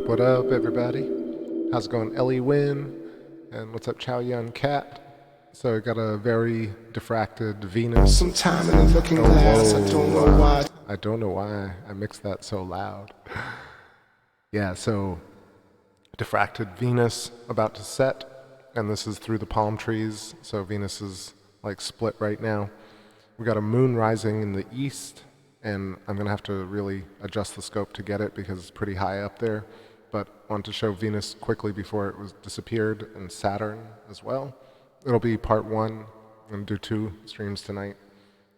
What up, everybody? How's it going, Ellie Win? And what's up, Chow Yun Cat? So I got a very diffracted Venus. Sometime in the looking glass, I don't know why. I don't know why I mixed that so loud. Yeah, so diffracted Venus about to set, and this is through the palm trees, so Venus is like split right now. We got a moon rising in the east, and I'm gonna have to really adjust the scope to get it because it's pretty high up there. But I want to show Venus quickly before it was disappeared, and Saturn as well. It'll be part one. I'm gonna do 2 streams tonight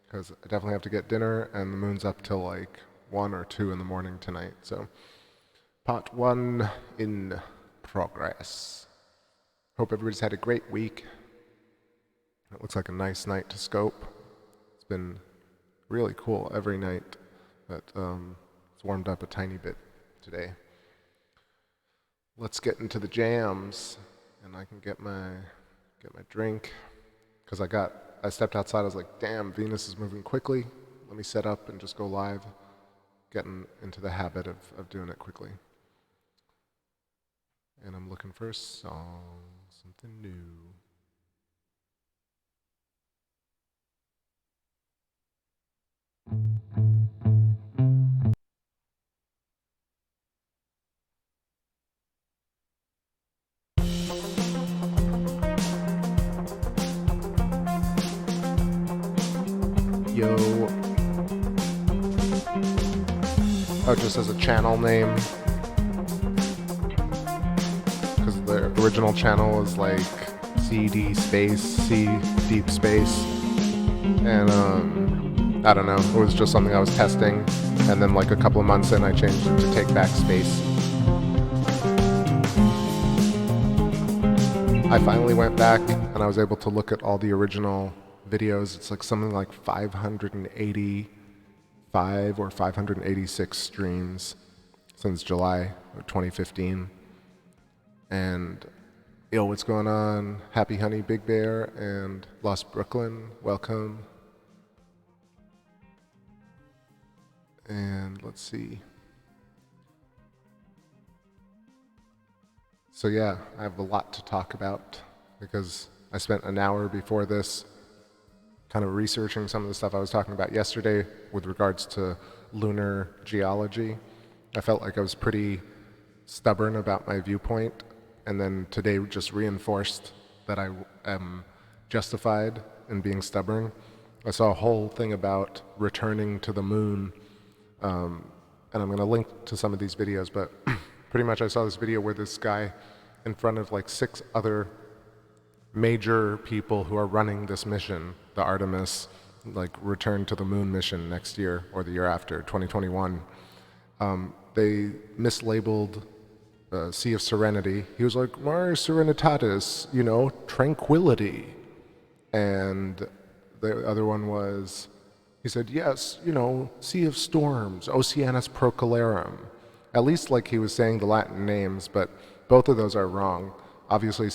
because I definitely have to get dinner, and the moon's up till like 1 or 2 in the morning tonight. So part 1 in progress. Hope everybody's had a great week. It looks like a nice night to scope. It's been really cool every night, but it's warmed up a tiny bit today. Let's get into the jams, and I can get my drink, because I stepped outside. I was like, damn, Venus is moving quickly. Let me set up and just go live. Getting into the habit of doing it quickly. And I'm looking for a song, something new. Yo. Oh, just as a channel name. Because the original channel was like CD space, C deep space. And I don't know, it was just something I was testing. And then like a couple of months in, I changed it to TakeBackSpace. I finally went back and I was able to look at all the original videos. It's like something like 585 or 586 streams since July of 2015. And yo, what's going on? Happy Honey Big Bear and Lost Brooklyn, welcome. And let's see. So yeah, I have a lot to talk about because I spent an hour before this kind of researching some of the stuff I was talking about yesterday with regards to lunar geology. I felt like I was pretty stubborn about my viewpoint, and then today just reinforced that I am justified in being stubborn. I saw a whole thing about returning to the moon, and I'm going to link to some of these videos, but pretty much I saw this video where this guy in front of like 6 other major people who are running this mission, the Artemis, like return to the moon mission next year or the year after, 2021. They mislabeled Sea of Serenity. He was like, Mars Serenitatis, you know, tranquility. And the other one was, he said, yes, you know, Sea of Storms, Oceanus Procularum. At least like he was saying the Latin names, but both of those are wrong. Obviously,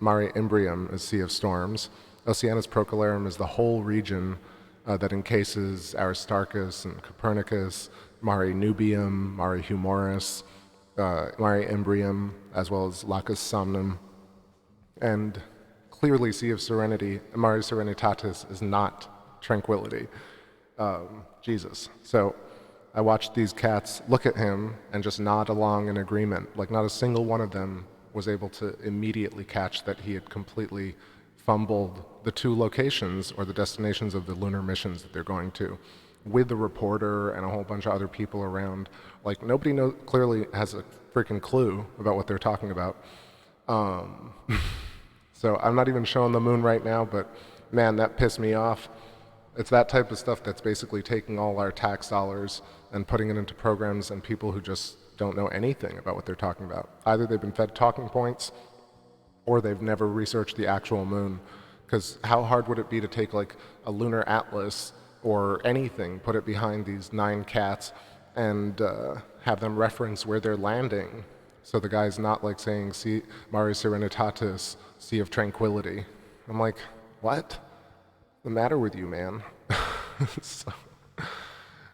Mare Imbrium is Sea of Storms. Oceanus Procularum is the whole region that encases Aristarchus and Copernicus, Mare Nubium, Mare Humoris, Mare Imbrium, as well as Lacus Somnum. And clearly, Sea of Serenity, Mare Serenitatis, is not tranquility. Jesus. So I watched these cats look at him and just nod along in agreement. Like not a single one of them was able to immediately catch that he had completely fumbled the 2 locations or the destinations of the lunar missions that they're going to, with the reporter and a whole bunch of other people around. Like nobody clearly has a freaking clue about what they're talking about. So I'm not even showing the moon right now, but man, that pissed me off. It's that type of stuff that's basically taking all our tax dollars and putting it into programs and people who just don't know anything about what they're talking about. Either they've been fed talking points or they've never researched the actual moon. Because how hard would it be to take like a lunar atlas or anything, put it behind these 9 cats and have them reference where they're landing? So the guy's not like saying Mare Serenitatis, Sea of Tranquility. I'm like, what? What's the matter with you, man? So,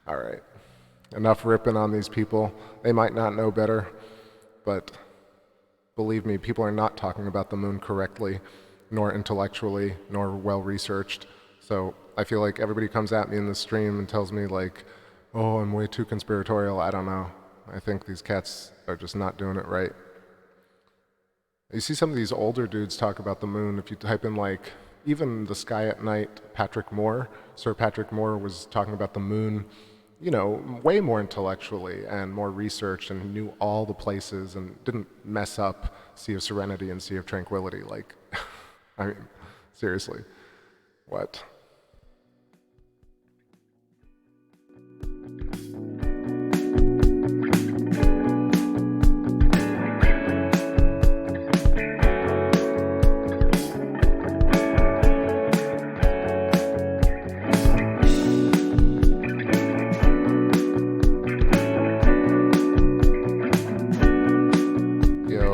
all right. enough ripping on these people. They might not know better, but believe me, people are not talking about the moon correctly, nor intellectually, nor well-researched. So I feel like everybody comes at me in the stream and tells me like, oh, I'm way too conspiratorial. I don't know. I think these cats are just not doing it right. You see some of these older dudes talk about the moon. If you type in like, even the sky at night, Sir Patrick Moore was talking about the moon, you know, way more intellectually and more researched, and knew all the places and didn't mess up Sea of Serenity and Sea of Tranquility. Like, I mean, seriously, what?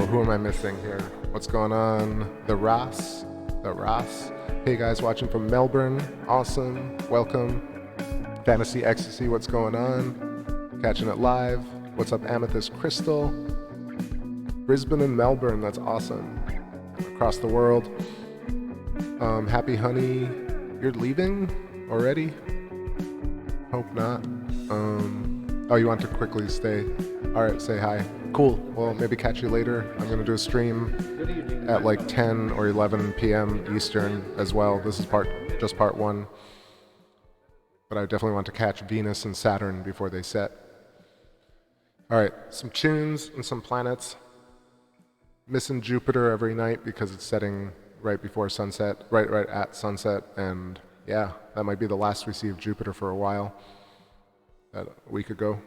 Who am I missing here? What's going on? The Ross. Hey guys, watching from Melbourne. Awesome. Welcome. Fantasy Ecstasy, what's going on? Catching it live. What's up, Amethyst Crystal? Brisbane and Melbourne, that's awesome. Across the world. Happy Honey, you're leaving already? Hope not. Oh, you want to quickly stay? Alright, say hi. Cool. Well, maybe catch you later. I'm going to do a stream at like 10 or 11 p.m. Eastern as well. This is just part one. But I definitely want to catch Venus and Saturn before they set. Alright, some tunes and some planets. Missing Jupiter every night because it's setting right before sunset, right at sunset. And yeah, that might be the last we see of Jupiter for a while. A week ago.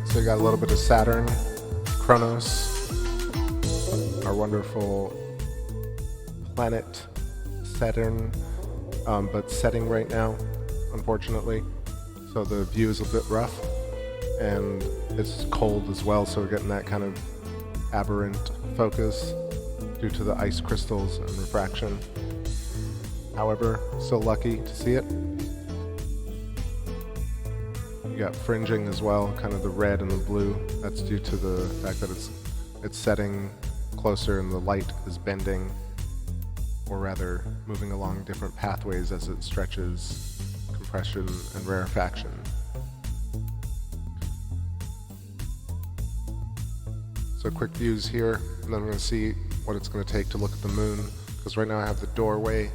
So we got a little bit of Saturn, Kronos, our wonderful planet Saturn, but setting right now, unfortunately. So the view is a bit rough, and it's cold as well, so we're getting that kind of aberrant focus due to the ice crystals and refraction. However, still lucky to see it. You got fringing as well, kind of the red and the blue. That's due to the fact that it's setting closer and the light is bending, or rather moving along different pathways as it stretches compression and rarefaction. So quick views here, and then we're going to see what it's going to take to look at the moon, because right now I have the doorway,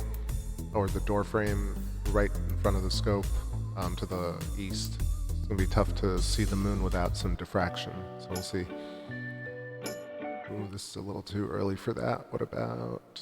or the door frame, right in front of the scope to the east. It's going to be tough to see the moon without some diffraction, so we'll see. Ooh, this is a little too early for that. What about...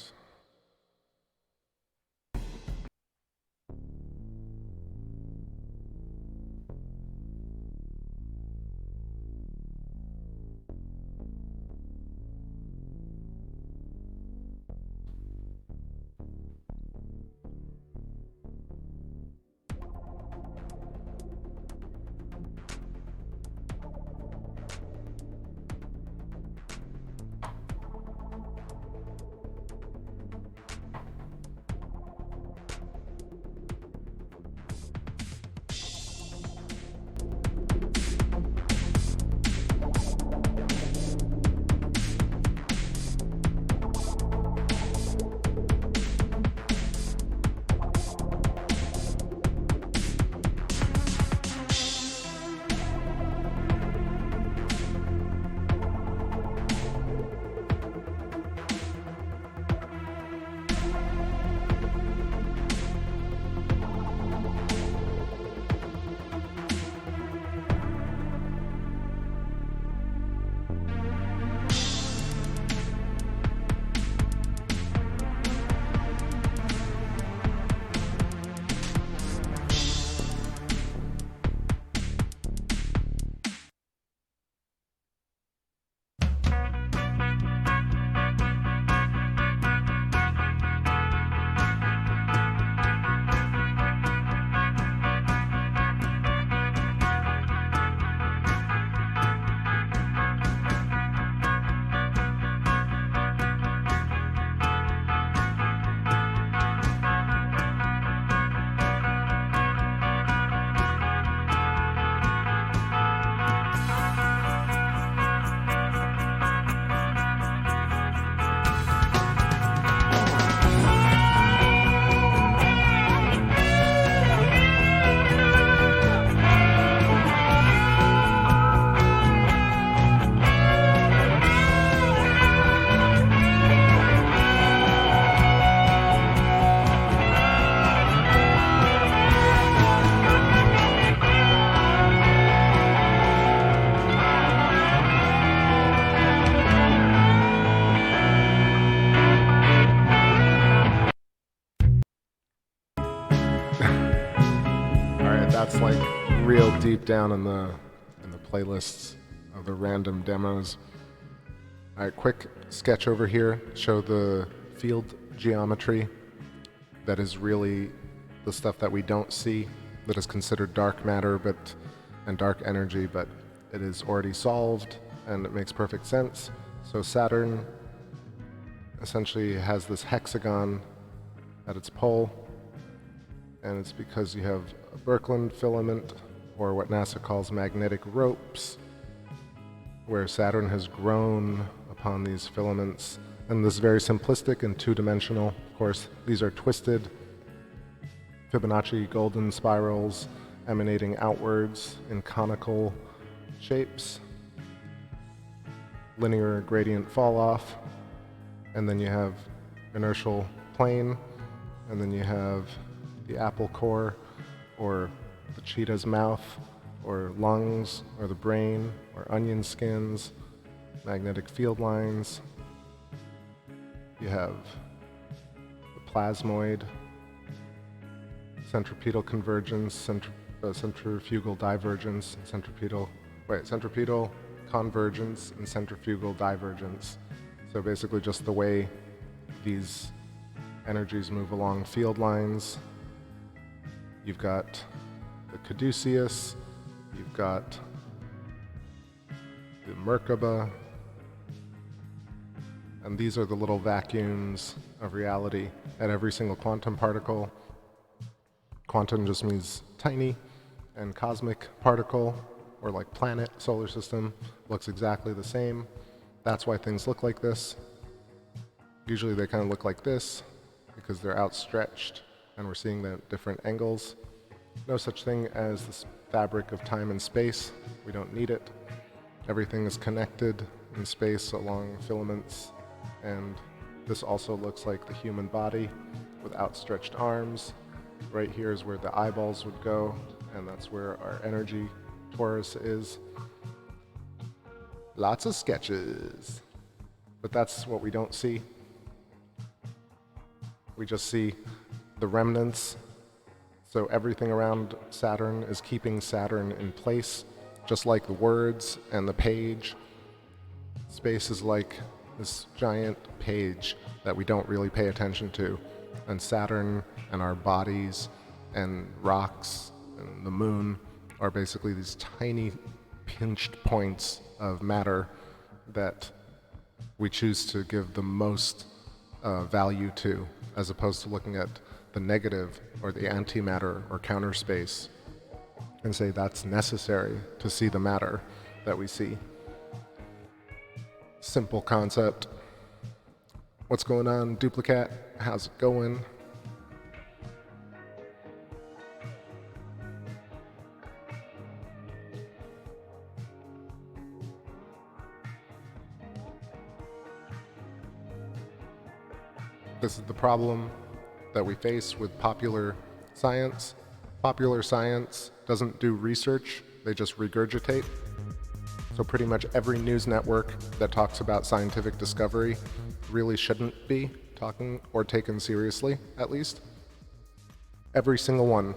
That's like real deep down in the playlists of the random demos. All right, quick sketch over here. Show the field geometry that is really the stuff that we don't see, that is considered dark matter and dark energy, but it is already solved and it makes perfect sense. So Saturn essentially has this hexagon at its pole, and it's because you have a Birkeland filament, or what NASA calls magnetic ropes, where Saturn has grown upon these filaments. And this is very simplistic and two-dimensional. Of course, these are twisted Fibonacci golden spirals emanating outwards in conical shapes, linear gradient fall off, and then you have inertial plane, and then you have the apple core, or the cheetah's mouth, or lungs, or the brain, or onion skins, magnetic field lines. You have the plasmoid, centripetal convergence, centrifugal divergence, centripetal convergence, and centrifugal divergence. So basically just the way these energies move along field lines. You've got the caduceus, you've got the Merkaba, and these are the little vacuums of reality at every single quantum particle. Quantum just means tiny, and cosmic particle, or like planet, solar system, looks exactly the same. That's why things look like this. Usually they kind of look like this because they're outstretched and we're seeing them at different angles. No such thing as this fabric of time and space. We don't need it. Everything is connected in space along filaments, and this also looks like the human body with outstretched arms. Right here is where the eyeballs would go, and that's where our energy torus is. Lots of sketches, but that's what we don't see. We just see the remnants. So everything around Saturn is keeping Saturn in place, just like the words and the page. Space is like this giant page that we don't really pay attention to. And Saturn and our bodies and rocks and the moon are basically these tiny pinched points of matter that we choose to give the most value to, as opposed to looking at the negative or the antimatter or counter space and say that's necessary to see the matter that we see. Simple concept. What's going on, Duplicate? How's it going? This is the problem that we face with popular science. Popular science doesn't do research, they just regurgitate. So pretty much every news network that talks about scientific discovery really shouldn't be talking or taken seriously, at least. Every single one,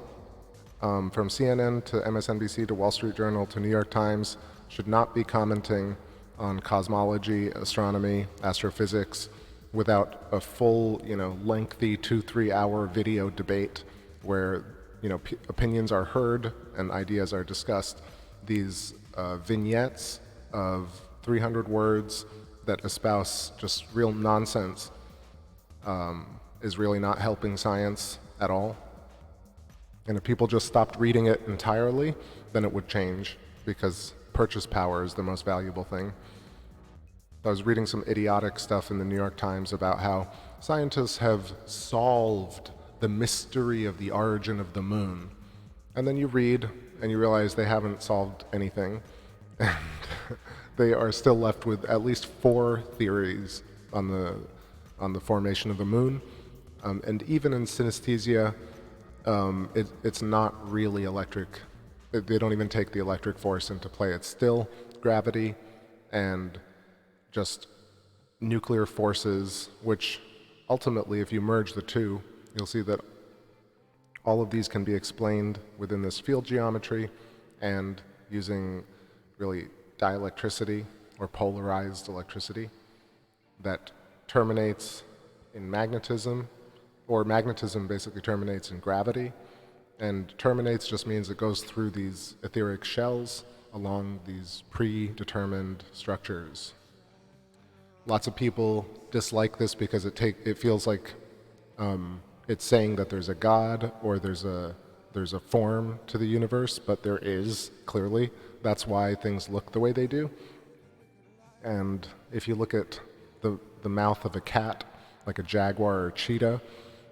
from CNN to MSNBC to Wall Street Journal to New York Times, should not be commenting on cosmology, astronomy, astrophysics, without a full, lengthy 2-3 hour video debate where, opinions are heard and ideas are discussed. These vignettes of 300 words that espouse just real nonsense is really not helping science at all. And if people just stopped reading it entirely, then it would change, because purchase power is the most valuable thing. I was reading some idiotic stuff in the New York Times about how scientists have solved the mystery of the origin of the moon. And then you read and you realize they haven't solved anything. And they are still left with at least 4 theories on the formation of the moon. And even in synesthesia, it's not really electric. They don't even take the electric force into play. It's still gravity and just nuclear forces, which ultimately, if you merge the two, you'll see that All of these can be explained within this field geometry and using really dielectricity or polarized electricity that terminates in magnetism, or magnetism basically terminates in gravity. And terminates just means it goes through these etheric shells along these predetermined structures. Lots of people dislike this because it feels like it's saying that there's a God or there's a form to the universe, but there is, clearly. That's why things look the way they do. And if you look at the mouth of a cat, like a jaguar or cheetah,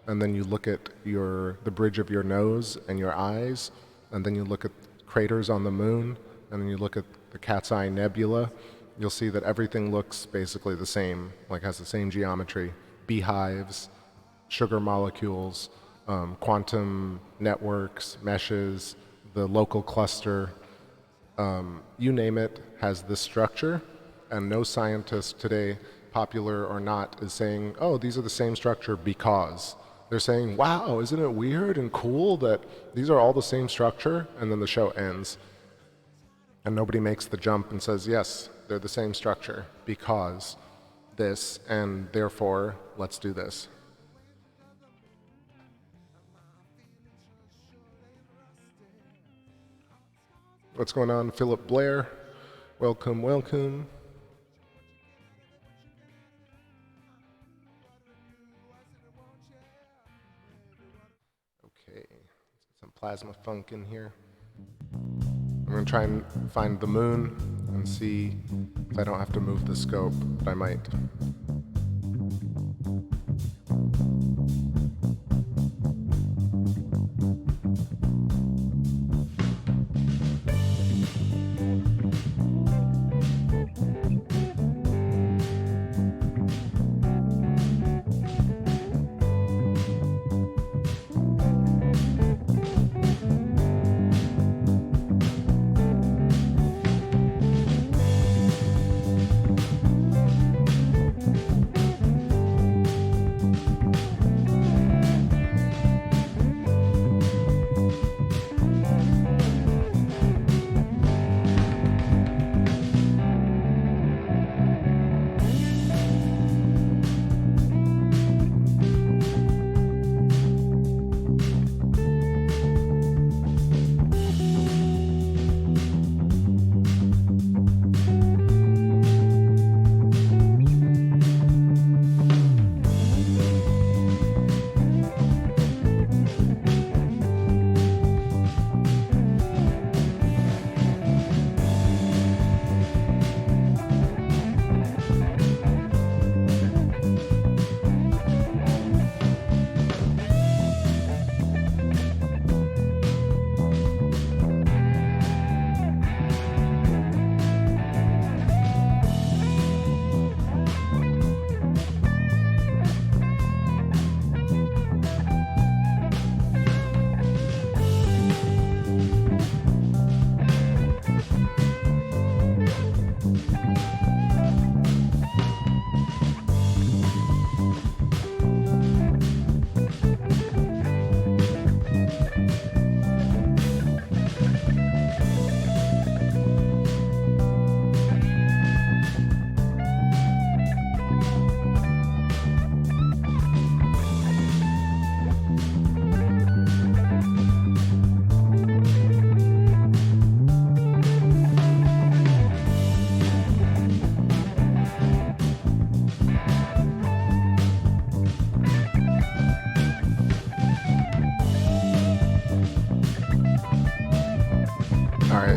and then you look at the bridge of your nose and your eyes, and then you look at craters on the moon, and then you look at the Cat's Eye Nebula, you'll see that everything looks basically the same, like has the same geometry. Beehives, sugar molecules, quantum networks, meshes, the local cluster, you name it, has this structure, and no scientist today, popular or not, is saying, oh, these are the same structure because. They're saying, wow, isn't it weird and cool that these are all the same structure? And then the show ends. And nobody makes the jump and says, yes, they're the same structure because this, and therefore, let's do this. What's going on, Philip Blair? Welcome, welcome. Okay, some plasma funk in here. I'm going to try and find the moon and see if I don't have to move the scope, but I might.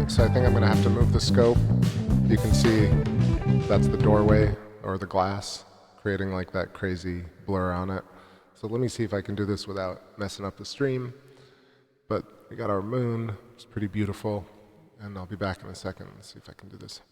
So I think I'm going to have to move the scope. You can see that's the doorway or the glass, creating like that crazy blur on it. So let me see if I can do this without messing up the stream. But we got our moon, it's pretty beautiful, and I'll be back in a second and see if I can do this.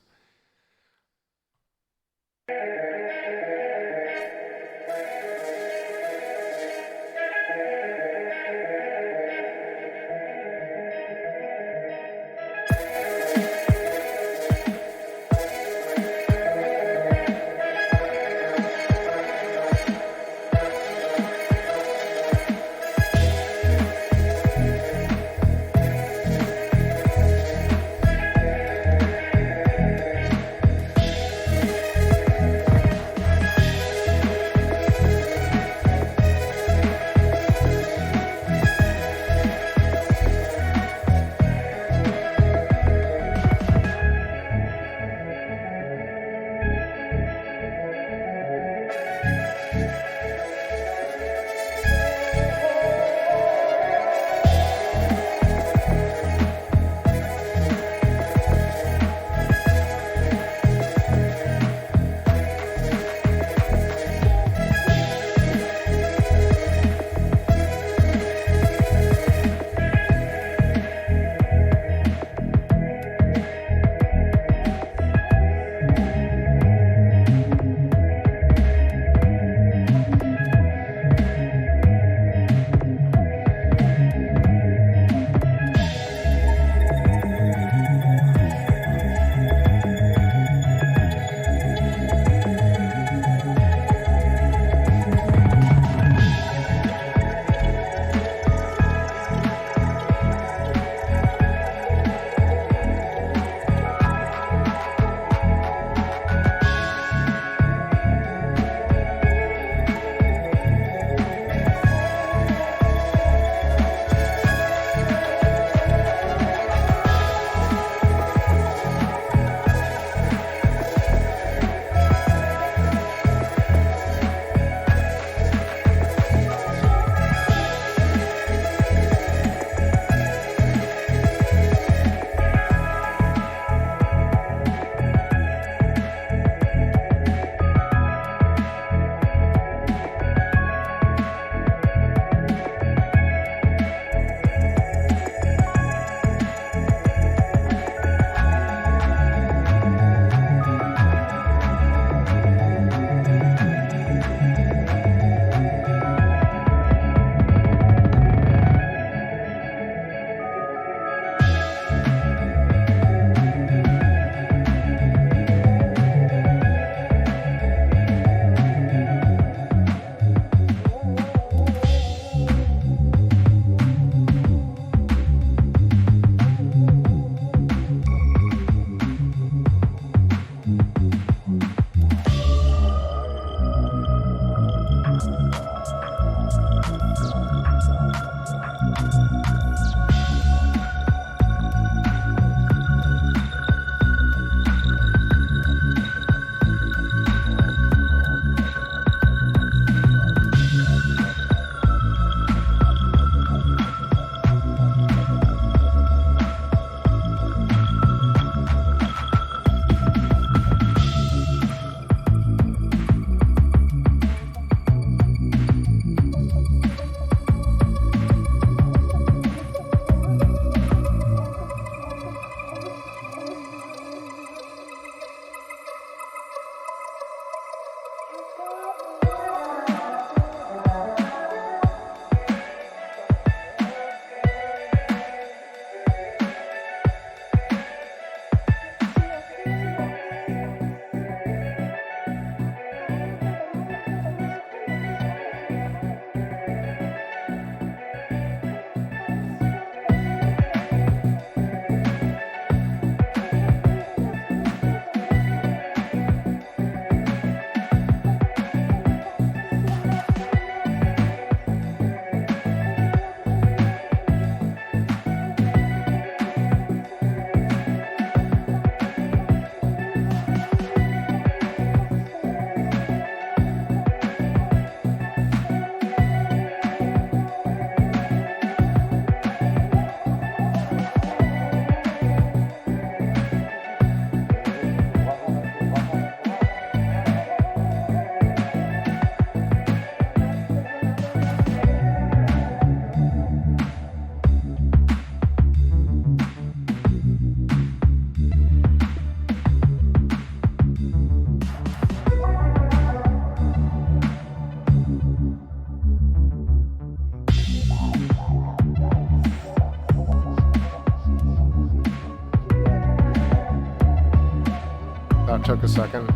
took a second.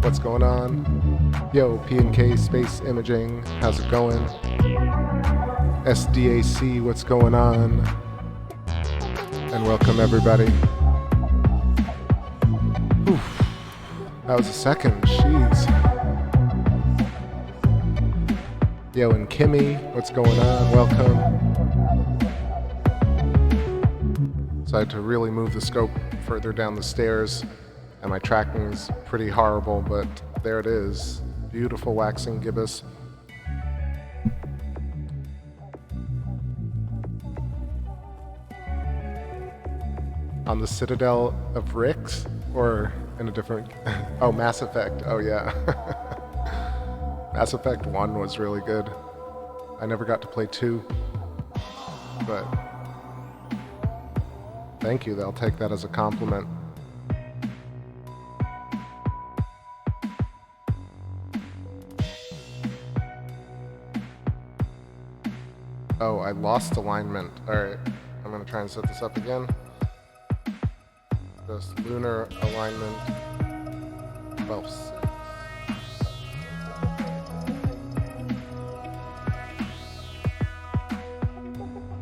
What's going on? Yo, P&K Space Imaging, how's it going? SDAC, what's going on? And welcome everybody. Oof, that was a second, jeez. Yo, and Kimmy, what's going on? Welcome. So I had to really move the scope further down the stairs, and my tracking's pretty horrible, but there it is. Beautiful waxing gibbous. On the Citadel of Ricks, or in a different... Oh, Mass Effect. Oh, yeah. Mass Effect 1 was really good. I never got to play 2, but... Thank you, I'll take that as a compliment. Oh, I lost alignment. Alright, I'm gonna try and set this up again. Just lunar alignment 12.6.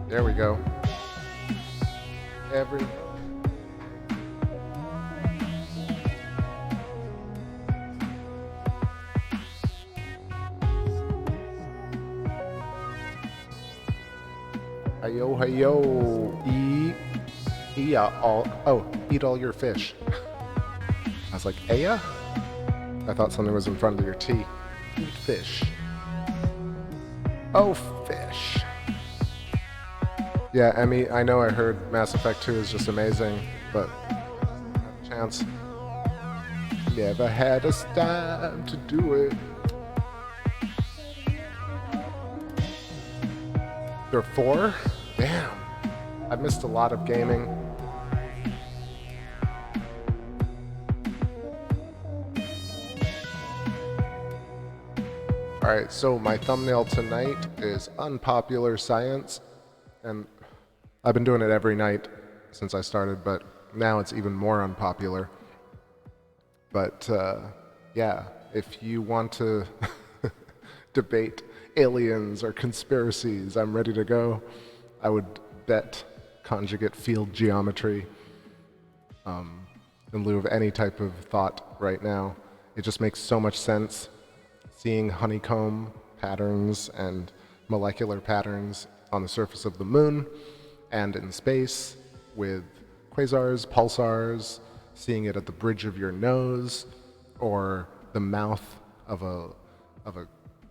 There we go. Every Hey yo, eat all your fish. I was like, Aya? I thought something was in front of your tea. Eat fish. Oh, fish. Yeah, Emmy, I know I heard Mass Effect 2 is just amazing, but I had a chance. Never had a time to do it. There are 4? Damn. I missed a lot of gaming. Alright, so my thumbnail tonight is unpopular science, and I've been doing it every night since I started, but now it's even more unpopular. But yeah, if you want to debate aliens or conspiracies, I'm ready to go. I would bet conjugate field geometry in lieu of any type of thought right now. It just makes so much sense seeing honeycomb patterns and molecular patterns on the surface of the moon and in space with quasars, pulsars, seeing it at the bridge of your nose or the mouth of a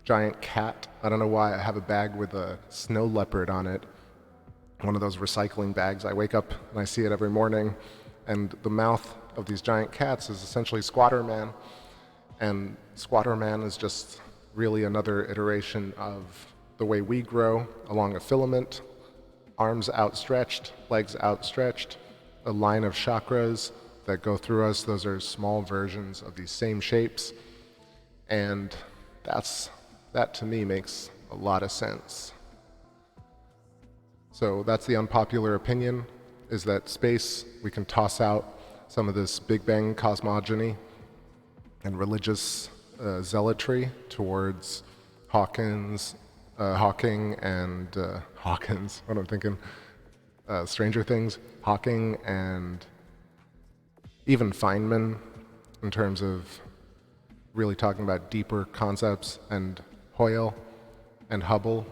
giant cat. I don't know why I have a bag with a snow leopard on it, one of those recycling bags. I wake up and I see it every morning, and the mouth of these giant cats is essentially Squatter Man, and Squatter Man is just really another iteration of the way we grow along a filament, arms outstretched, legs outstretched, a line of chakras that go through us. Those are small versions of these same shapes, and that to me makes a lot of sense. So that's the unpopular opinion, is that space, we can toss out some of this Big Bang cosmogony and religious zealotry towards Hawking and Hawkins, what I'm thinking, Stranger Things, Hawking and even Feynman in terms of really talking about deeper concepts, and Hoyle and Hubble,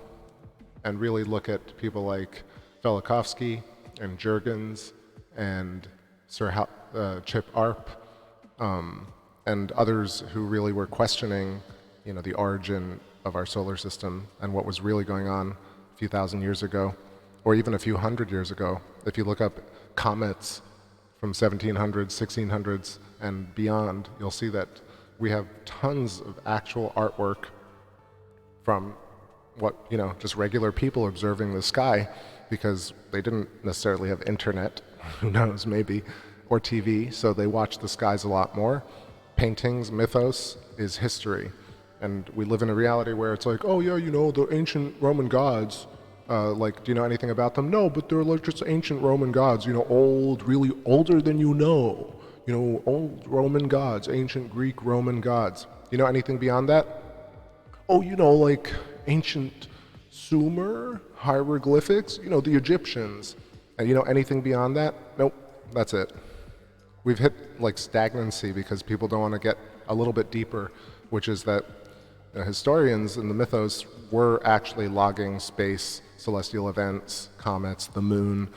and really look at people like Velikovsky and Jurgens and Chip Arp, and others who really were questioning, the origin of our solar system and what was really going on a few thousand years ago, or even a few hundred years ago. If you look up comets from 1700s, 1600s, and beyond, you'll see that we have tons of actual artwork from what, just regular people observing the sky, because they didn't necessarily have internet, who knows, maybe, or TV, so they watched the skies a lot more. Paintings, mythos is history. And we live in a reality where it's like, oh yeah, the ancient Roman gods, do you know anything about them? No, but they're like just ancient Roman gods, old, really older than you know. old Roman gods, ancient Greek Roman gods. You know anything beyond that? Oh, like ancient Sumer hieroglyphics, the Egyptians. And anything beyond that? Nope, that's it. We've hit like stagnancy because people don't want to get a little bit deeper, which is that historians in the mythos were actually logging space, celestial events, comets, the moon,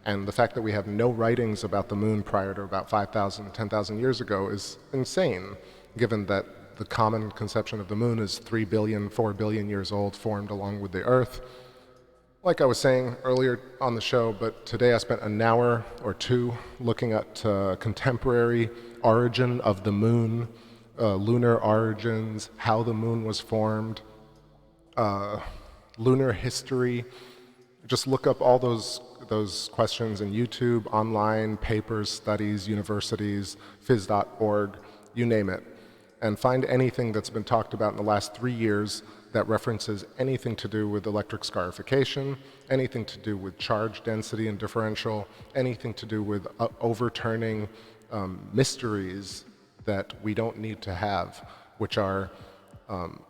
and the fact that we have no writings about the moon prior to about 5,000, 10,000 years ago is insane, given that the common conception of the moon is 3 billion, 4 billion years old, formed along with the Earth. Like I was saying earlier on the show, but today I spent an hour or two looking at contemporary origin of the moon, lunar origins, how the moon was formed, lunar history. Just look up all those questions in YouTube, online, papers, studies, universities, phys.org, you name it, and find anything that's been talked about in the last 3 years that references anything to do with electric scarification, anything to do with charge density and differential, anything to do with overturning mysteries that we don't need to have, which are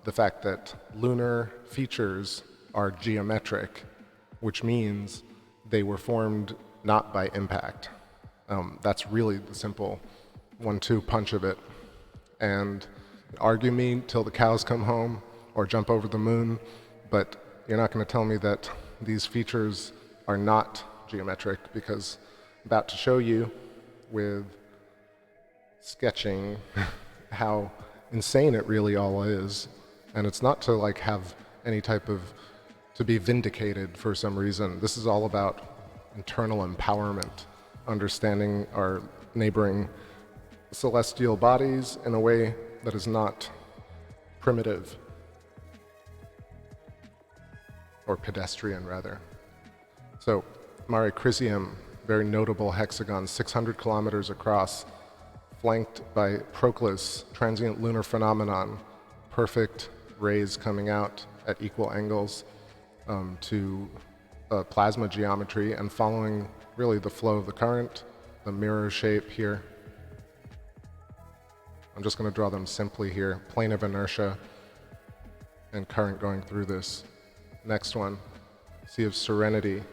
the fact that lunar features are geometric, which means they were formed not by impact. That's really the simple 1-2 punch of it. And argue me till the cows come home, or jump over the moon, but you're not going to tell me that these features are not geometric, because I'm about to show you with sketching how insane it really all is. And it's not to like have any type of, to be vindicated for some reason. This is all about internal empowerment, understanding our neighboring celestial bodies in a way that is not primitive. Or pedestrian, rather. So, Mare Crisium, very notable hexagon, 600 kilometers across, flanked by Proclus, transient lunar phenomenon, perfect rays coming out at equal angles to plasma geometry and following really the flow of the current, the mirror shape here. I'm just going to draw them simply here, plane of inertia and current going through this. Next one, Sea of Serenity.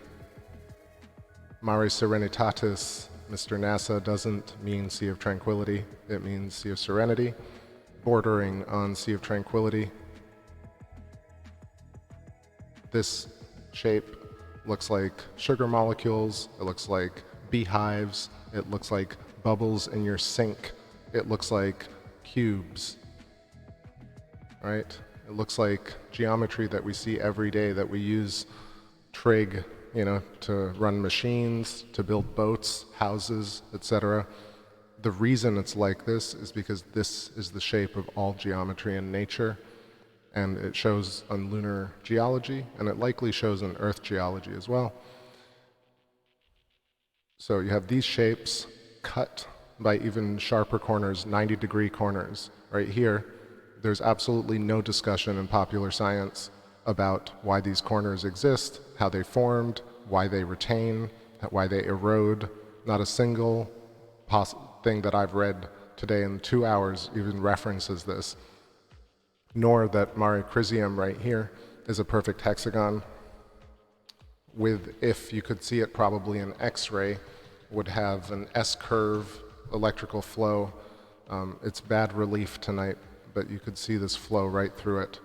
Mare Serenitatis, Mr. NASA, doesn't mean Sea of Tranquility. It means Sea of Serenity, bordering on Sea of Tranquility. This shape looks like sugar molecules. It looks like beehives. It looks like bubbles in your sink. It looks like cubes, right? It looks like geometry that we see every day, that we use trig, to run machines, to build boats, houses, etc. The reason it's like this is because this is the shape of all geometry in nature, and it shows on lunar geology, and it likely shows in Earth geology as well. So you have these shapes cut by even sharper corners, 90-degree corners, right here. There's absolutely no discussion in popular science about why these corners exist, how they formed, why they retain, why they erode. Not a single thing that I've read today in 2 hours even references this, nor that Mare Crisium right here is a perfect hexagon with, if you could see it probably in X-ray, would have an S-curve electrical flow. It's bad relief tonight, but you could see this flow right through it.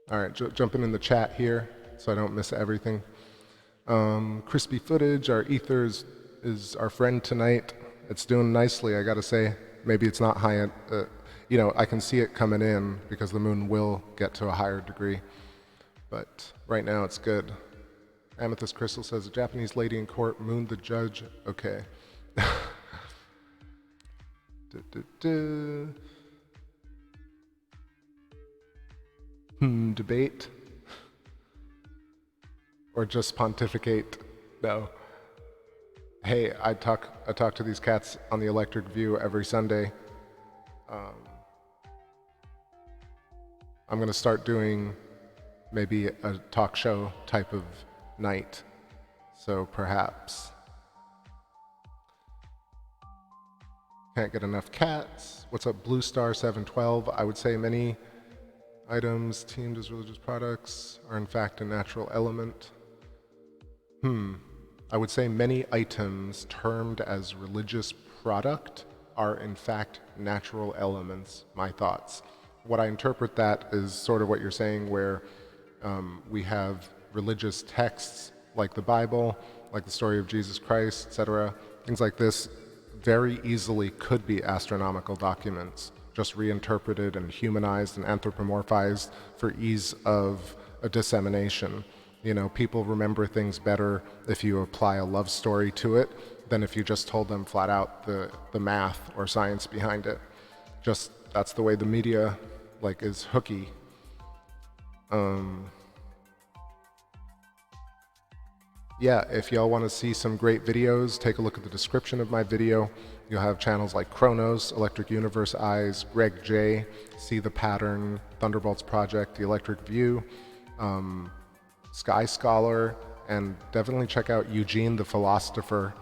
All right, jumping in the chat here so I don't miss everything. Crispy Footage, our ethers is our friend tonight. It's doing nicely, I gotta say. Maybe it's not high, I can see it coming in because the moon will get to a higher degree, but right now it's good. Amethyst Crystal says, a Japanese lady in court mooned the judge. Okay. Debate? Or just pontificate? No. Hey, I talk to these cats on the Electric View every Sunday. I'm gonna start doing maybe a talk show type of night. So perhaps. Can't get enough cats. What's up, Blue Star 712? I would say many items teamed as religious products are in fact a natural element. I would say many items termed as religious product are in fact natural elements, my thoughts. What I interpret that is sort of what you're saying, where we have religious texts like the Bible, like the story of Jesus Christ, etc. Things like this very easily could be astronomical documents, just reinterpreted and humanized and anthropomorphized for ease of a dissemination. You know, people remember things better if you apply a love story to it than if you just told them flat out the math or science behind it. Just, that's the way the media, like, is hooky. Yeah, if y'all want to see some great videos, take a look at the description of my video. You'll have channels like Kronos, Electric Universe Eyes, Greg J, See the Pattern, Thunderbolts Project, The Electric View, Sky Scholar, and definitely check out Eugene the Philosopher,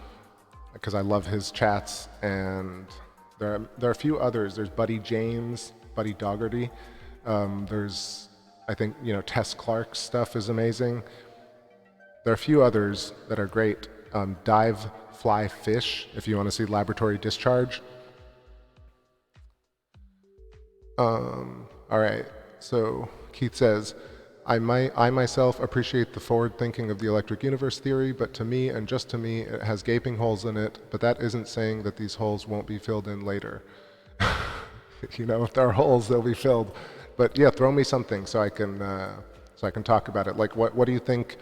because I love his chats. And there are a few others. There's Buddy James, Buddy Dougherty. There's, I think, you know, Tess Clark's stuff is amazing. There are a few others that are great. Dive Fly Fish, if you want to see laboratory discharge. All right, so Keith says, I myself appreciate the forward thinking of the electric universe theory, but to me, and just to me, it has gaping holes in it, but that isn't saying that these holes won't be filled in later. You know, if there are holes, they'll be filled. But yeah, throw me something so I can talk about it. Like, what do you think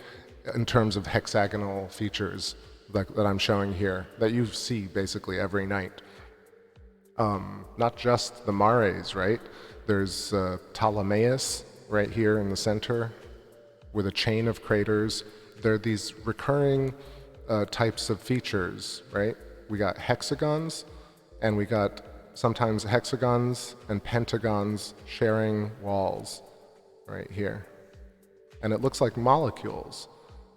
in terms of hexagonal features that I'm showing here, that you see basically every night? Not just the mares, right? There's Ptolemaeus right here in the center with a chain of craters. There are these recurring types of features, right? We got hexagons, and we got sometimes hexagons and pentagons sharing walls right here. And it looks like molecules,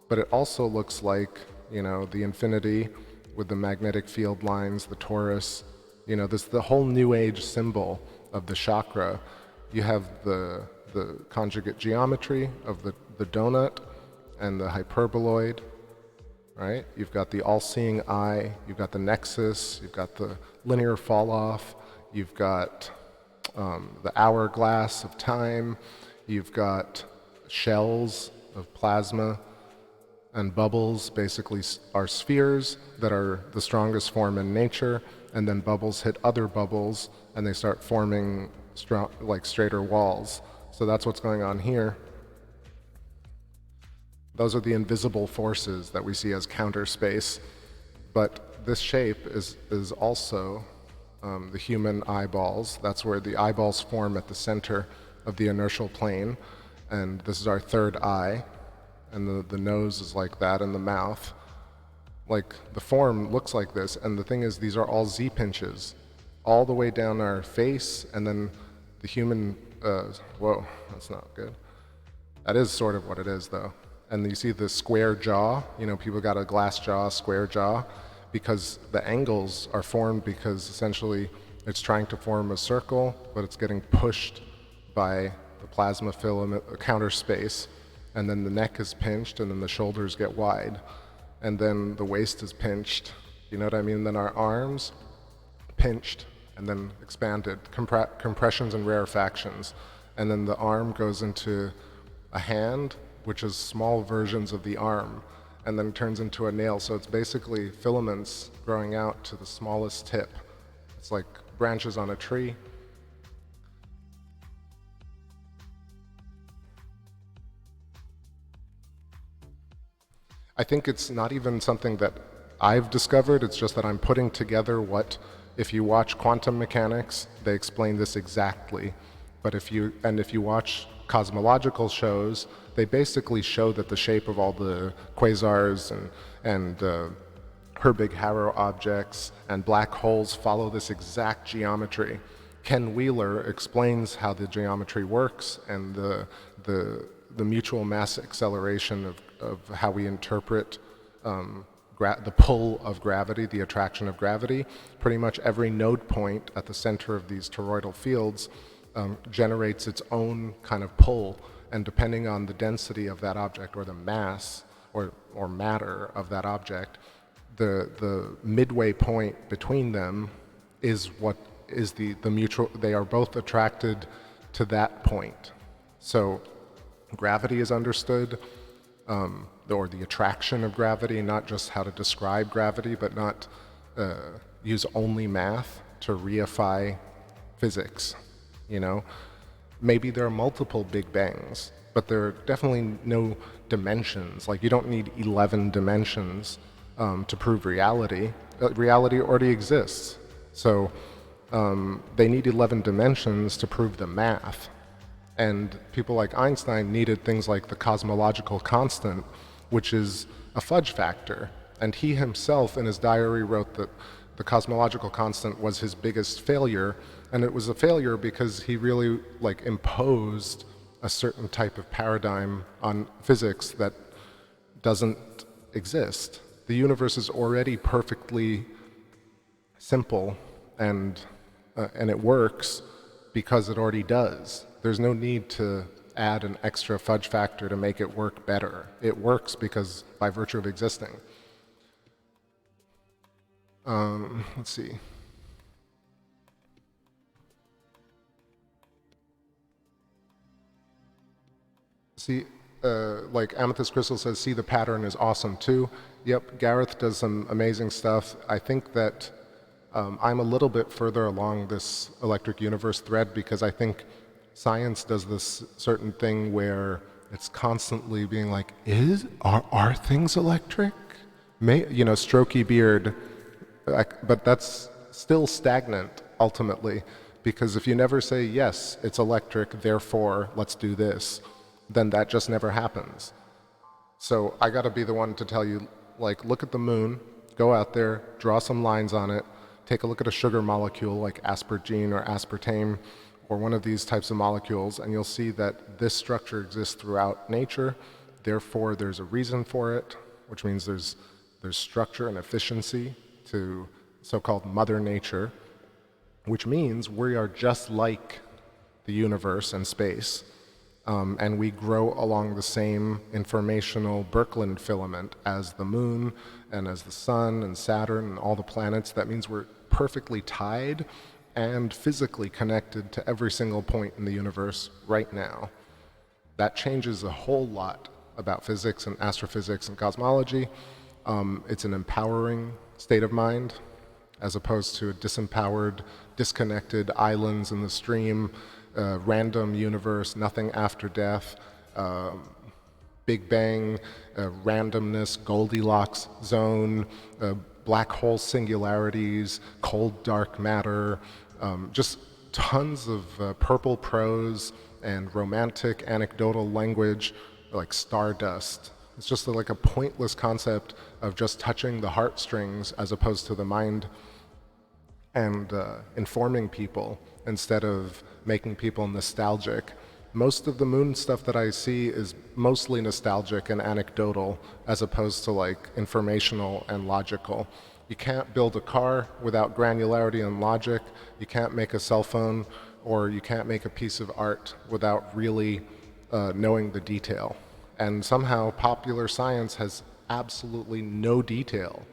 but it also looks like, you know, the infinity with the magnetic field lines, the torus, you know, this the whole New Age symbol of the chakra. You have the conjugate geometry of the donut and the hyperboloid, right? You've got the all-seeing eye, you've got the nexus, you've got the linear fall-off, you've got the hourglass of time, you've got shells of plasma, and bubbles basically are spheres that are the strongest form in nature, and then bubbles hit other bubbles and they start forming like straighter walls. So that's what's going on here. Those are the invisible forces that we see as counter space. But this shape is also the human eyeballs. That's where the eyeballs form at the center of the inertial plane. And this is our third eye. And the nose is like that, and the mouth. Like, the form looks like this, and the thing is, these are all Z-pinches, all the way down our face, and then the human, whoa, that's not good. That is sort of what it is, though. And you see the square jaw, you know, people got a glass jaw, square jaw, because the angles are formed because essentially it's trying to form a circle, but it's getting pushed by the plasma filament, counter space. And then the neck is pinched, and then the shoulders get wide, and then the waist is pinched, you know what I mean? Then our arms pinched and then expanded, compressions and rarefactions, and then the arm goes into a hand, which is small versions of the arm, and then turns into a nail. So it's basically filaments growing out to the smallest tip. It's like branches on a tree. I think it's not even something that I've discovered, it's just that I'm putting together what, if you watch quantum mechanics, they explain this exactly. But if you watch cosmological shows, they basically show that the shape of all the quasars and Herbig-Haro objects and black holes follow this exact geometry. Ken Wheeler explains how the geometry works, and the the mutual mass acceleration of how we interpret the pull of gravity, the attraction of gravity. Pretty much every node point at the center of these toroidal fields generates its own kind of pull, and depending on the density of that object or the mass or matter of that object, the midway point between them is what is the mutual, they are both attracted to that point. So gravity is understood, or the attraction of gravity, not just how to describe gravity, but not use only math to reify physics, you know? Maybe there are multiple Big Bangs, but there are definitely no dimensions. Like, you don't need 11 dimensions to prove reality. Reality already exists. So they need 11 dimensions to prove the math. And people like Einstein needed things like the cosmological constant, which is a fudge factor. And he himself in his diary wrote that the cosmological constant was his biggest failure. And it was a failure because he really imposed a certain type of paradigm on physics that doesn't exist. The universe is already perfectly simple, and it works because it already does. There's no need to add an extra fudge factor to make it work better. It works because by virtue of existing. Let's see. See, like Amethyst Crystal says, see the pattern is awesome too. Yep, Gareth does some amazing stuff. I think that I'm a little bit further along this electric universe thread because I think science does this certain thing where it's constantly being like, are things electric? Strokey beard, but that's still stagnant ultimately, because if you never say, yes, it's electric, therefore let's do this, then that just never happens. So I gotta be the one to tell you, look at the moon, go out there, draw some lines on it, take a look at a sugar molecule like aspargine or aspartame, or one of these types of molecules, and you'll see that this structure exists throughout nature. Therefore, there's a reason for it, which means there's structure and efficiency to so-called Mother Nature, which means we are just like the universe and space, and we grow along the same informational Birkeland filament as the moon and as the sun and Saturn and all the planets. That means we're perfectly tied and physically connected to every single point in the universe right now. That changes a whole lot about physics and astrophysics and cosmology. It's an empowering state of mind as opposed to a disempowered, disconnected islands in the stream, random universe, nothing after death, Big Bang, randomness, Goldilocks zone, black hole singularities, cold dark matter, just tons of purple prose and romantic anecdotal language like stardust. It's just like a pointless concept of just touching the heartstrings as opposed to the mind and informing people instead of making people nostalgic. Most of the moon stuff that I see is mostly nostalgic and anecdotal as opposed to informational and logical. You can't build a car without granularity and logic. You can't make a cell phone, or you can't make a piece of art without really knowing the detail. And somehow popular science has absolutely no detail.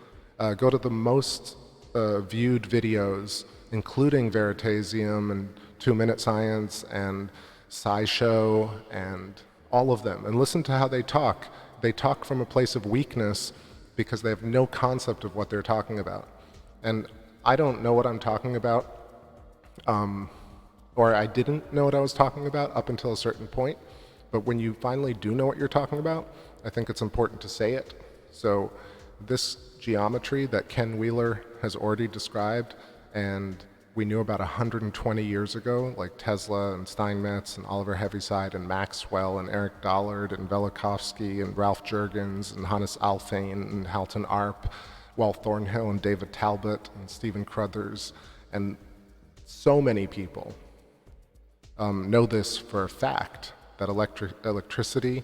Go to the most viewed videos, including Veritasium and 2 Minute Science and SciShow and all of them, and listen to how they talk. They talk from a place of weakness because they have no concept of what they're talking about. And I don't know what I'm talking about, or I didn't know what I was talking about up until a certain point. But when you finally do know what you're talking about, I think it's important to say it. So this geometry that Ken Wheeler has already described, and we knew about 120 years ago, like Tesla and Steinmetz and Oliver Heaviside and Maxwell and Eric Dollard and Velikovsky and Ralph Jurgens and Hannes Alfvén and Halton Arp, Walt Thornhill and David Talbot and Stephen Crothers, and so many people know this for a fact. that electricity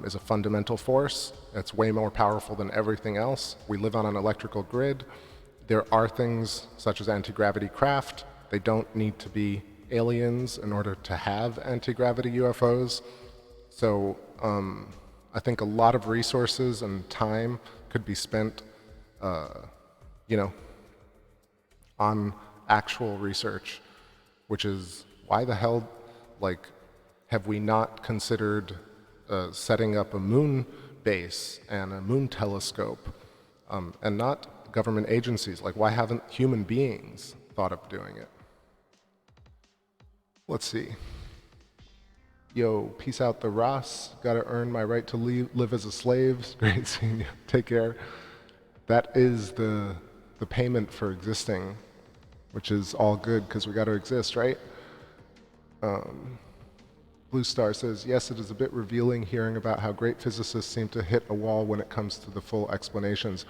is a fundamental force. It's way more powerful than everything else. We live on an electrical grid. There are things such as anti-gravity craft. They don't need to be aliens in order to have anti-gravity UFOs. So I think a lot of resources and time could be spent, on actual research, which is why the hell, have we not considered setting up a moon base and a moon telescope, and not government agencies? Like, why haven't human beings thought of doing it? Let's see. Yo, peace out the Ross. Gotta earn my right to live as a slave. Great seeing you. Take care. That is the payment for existing, which is all good because we gotta exist, right? Blue Star says, yes, it is a bit revealing hearing about how great physicists seem to hit a wall when it comes to the full explanations.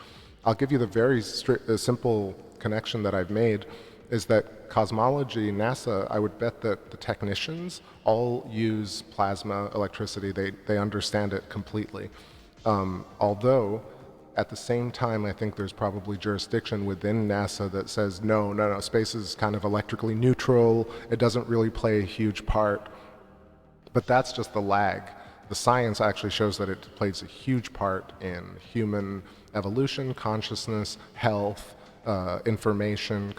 I'll give you the very simple connection that I've made, is that cosmology, NASA, I would bet that the technicians all use plasma electricity. They understand it completely. Although, at the same time, I think there's probably jurisdiction within NASA that says, no, space is kind of electrically neutral. It doesn't really play a huge part. But that's just the lag. The science actually shows that it plays a huge part in human evolution, consciousness, health, information,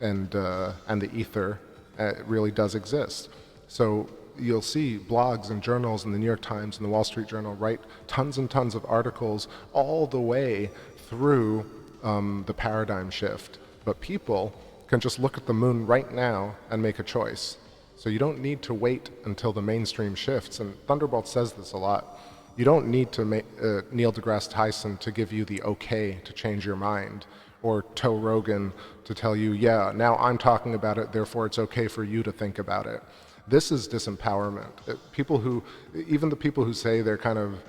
and the ether. It really does exist. So you'll see blogs and journals in the New York Times and the Wall Street Journal write tons and tons of articles all the way through the paradigm shift. But people can just look at the moon right now and make a choice. So you don't need to wait until the mainstream shifts. And Thunderbolt says this a lot. You don't need to Neil deGrasse Tyson to give you the okay to change your mind, or Joe Rogan to tell you, yeah, now I'm talking about it, therefore it's okay for you to think about it. This is disempowerment. Even the people who say they're kind of,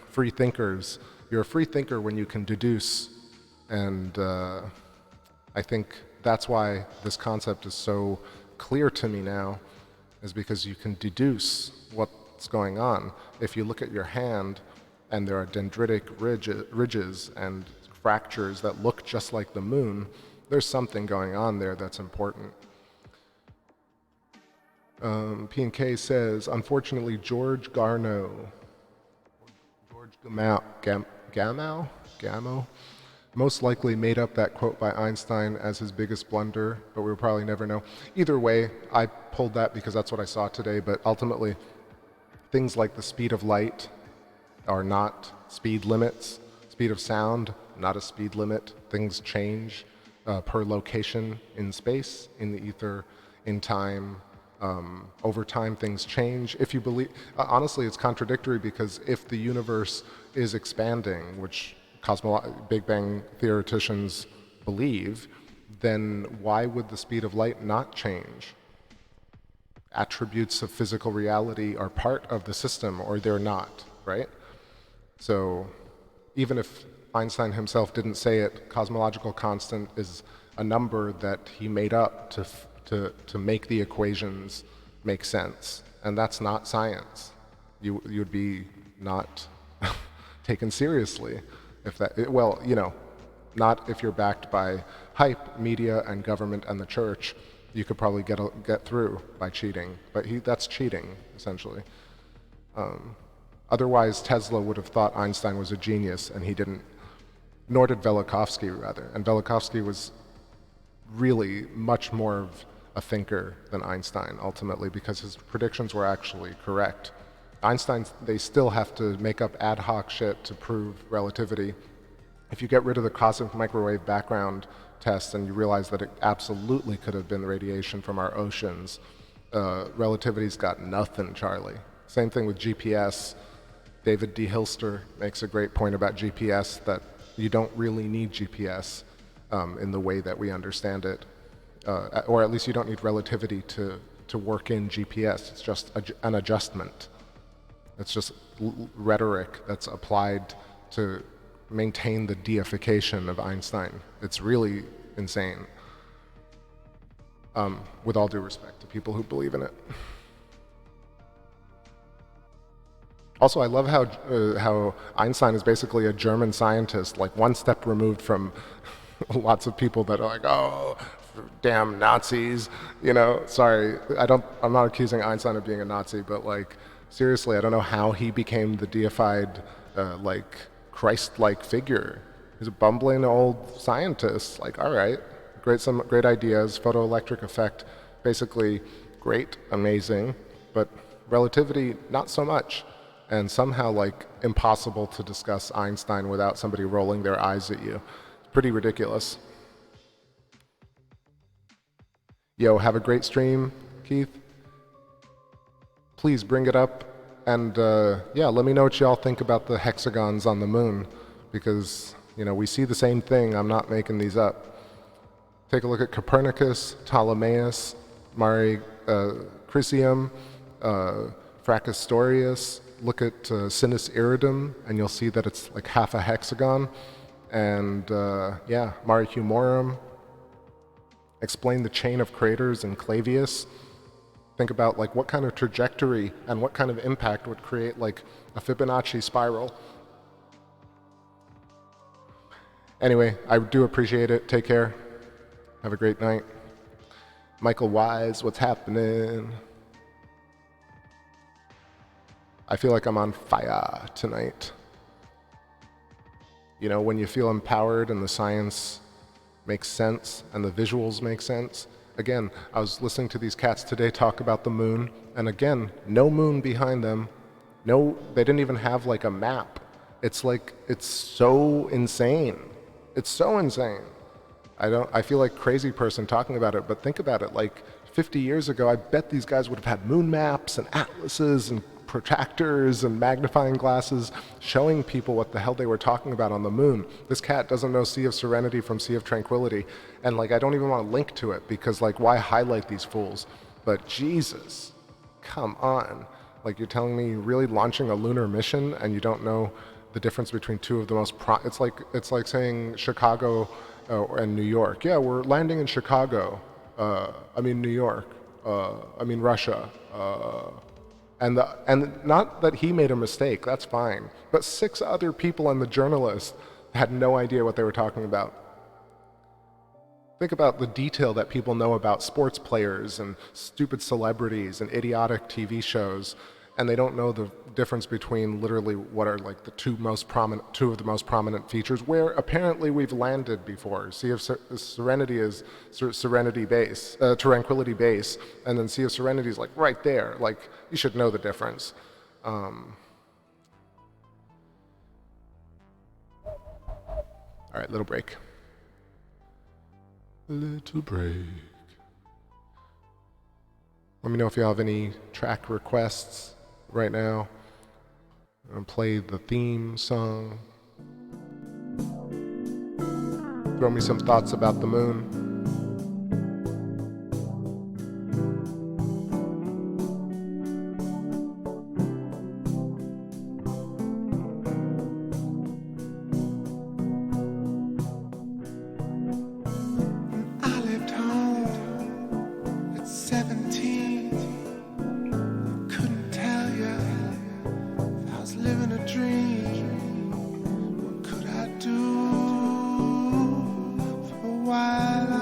free thinkers, you're a free thinker when you can deduce. And I think that's why this concept is so clear to me now, is because you can deduce what's going on. If you look at your hand and there are dendritic ridges and fractures that look just like the moon, there's something going on there that's important. P&K says, unfortunately, George Gamow, most likely made up that quote by Einstein as his biggest blunder, but we'll probably never know. Either way, I pulled that because that's what I saw today, but ultimately, things like the speed of light are not speed limits. Speed of sound, not a speed limit. Things change per location in space, in the ether, in time. Over time, things change. If you believe, honestly, it's contradictory, because if the universe is expanding, which Big Bang theoreticians believe, then why would the speed of light not change? Attributes of physical reality are part of the system, or they're not, right? So even if Einstein himself didn't say it, cosmological constant is a number that he made up to make the equations make sense. And that's not science. You would be not taken seriously if that, not if you're backed by hype, media, and government and the church. You could probably get through by cheating, but that's cheating, essentially. Otherwise, Tesla would have thought Einstein was a genius, and he didn't, nor did Velikovsky, rather. And Velikovsky was really much more of a thinker than Einstein, ultimately, because his predictions were actually correct. Einstein, they still have to make up ad hoc shit to prove relativity. If you get rid of the cosmic microwave background test and you realize that it absolutely could have been radiation from our oceans, relativity's got nothing, Charlie. Same thing with GPS. David D. Hilster makes a great point about GPS, that you don't really need GPS in the way that we understand it. Or at least you don't need relativity to work in GPS. It's just an adjustment. It's just rhetoric that's applied to maintain the deification of Einstein. It's really insane. with all due respect to people who believe in it. Also, I love how Einstein is basically a German scientist, like one step removed from lots of people that are like, oh, damn Nazis, you know. Sorry, I'm not accusing Einstein of being a Nazi, but like seriously, I don't know how he became the deified, like Christ-like figure. He's a bumbling old scientist. Like, all right, some great ideas, photoelectric effect, basically great, amazing, but relativity not so much. And somehow like impossible to discuss Einstein without somebody rolling their eyes at you. It's pretty ridiculous. Yo, have a great stream, Keith. Please bring it up, and yeah, let me know what y'all think about the hexagons on the moon, because you know we see the same thing. I'm not making these up. Take a look at Copernicus, Ptolemaeus, Mare Crisium, Fracastorius. Look at Sinus Iridum, and you'll see that it's like half a hexagon. And yeah, Mare Humorum. Explain the chain of craters in Clavius. Think about like what kind of trajectory and what kind of impact would create like a Fibonacci spiral. Anyway, I do appreciate it. Take care. Have a great night. Michael Wise, what's happening? I feel like I'm on fire tonight. You know, when you feel empowered and the science makes sense and the visuals make sense. Again, I was listening to these cats today talk about the moon, and again, no moon behind them. No, they didn't even have like a map. It's like, it's so insane. It's so insane. I feel like a crazy person talking about it, but think about it, like 50 years ago, I bet these guys would have had moon maps and atlases and protractors and magnifying glasses showing people what the hell they were talking about on the moon. This cat doesn't know Sea of Serenity from Sea of Tranquility, and like I don't even want to link to it because like why highlight these fools? But Jesus, come on. Like you're telling me you're really launching a lunar mission and you don't know the difference between two of the most it's like saying Chicago and New York. Yeah, we're landing in Chicago. I mean New York. I mean Russia. And not that he made a mistake, that's fine. But 6 other people and the journalist had no idea what they were talking about. Think about the detail that people know about sports players and stupid celebrities and idiotic TV shows, and they don't know the difference between literally what are like the two of the most prominent features, where apparently we've landed before. Sea of Serenity is Serenity Base, Tranquility Base, and then Sea of Serenity is like right there. Like you should know the difference. All right, little break. Little break. Let me know if you have any track requests right now. I'm gonna play the theme song. Throw me some thoughts about the moon. I left home at 17. Couldn't tell you if I was living a dream. What could I do for a while?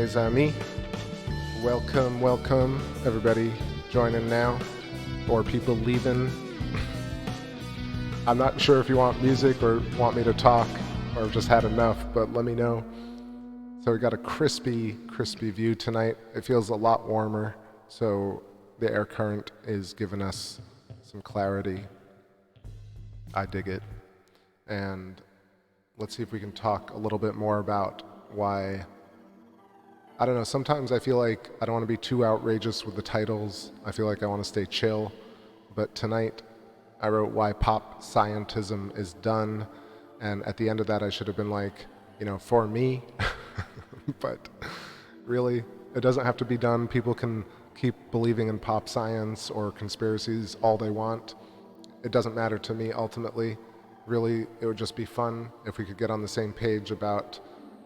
mes amis. Welcome, everybody joining now, or people leaving. I'm not sure if you want music or want me to talk, or just had enough, but let me know. So we got a crispy view tonight. It feels a lot warmer, so the air current is giving us some clarity. I dig it. And let's see if we can talk a little bit more about why, I don't know, sometimes I feel like I don't want to be too outrageous with the titles. I feel like I want to stay chill. But tonight I wrote why pop scientism is done. And at the end of that I should have been like, for me. But really, it doesn't have to be done. People can keep believing in pop science or conspiracies all they want. It doesn't matter to me ultimately. Really, it would just be fun if we could get on the same page about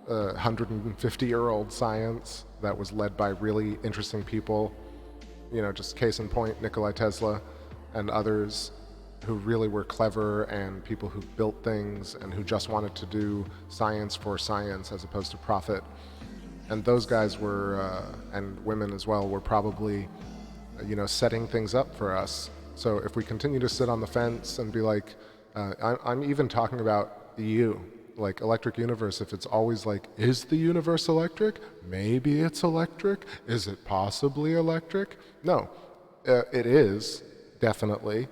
150-year-old science that was led by really interesting people. Just case in point, Nikola Tesla and others who really were clever, and people who built things and who just wanted to do science for science as opposed to profit. And those guys were, and women as well, were probably, setting things up for us. So if we continue to sit on the fence and be like, I'm even talking about you, like electric universe, if it's always like, is the universe electric? Maybe it's electric. Is it possibly electric? No, it is, definitely.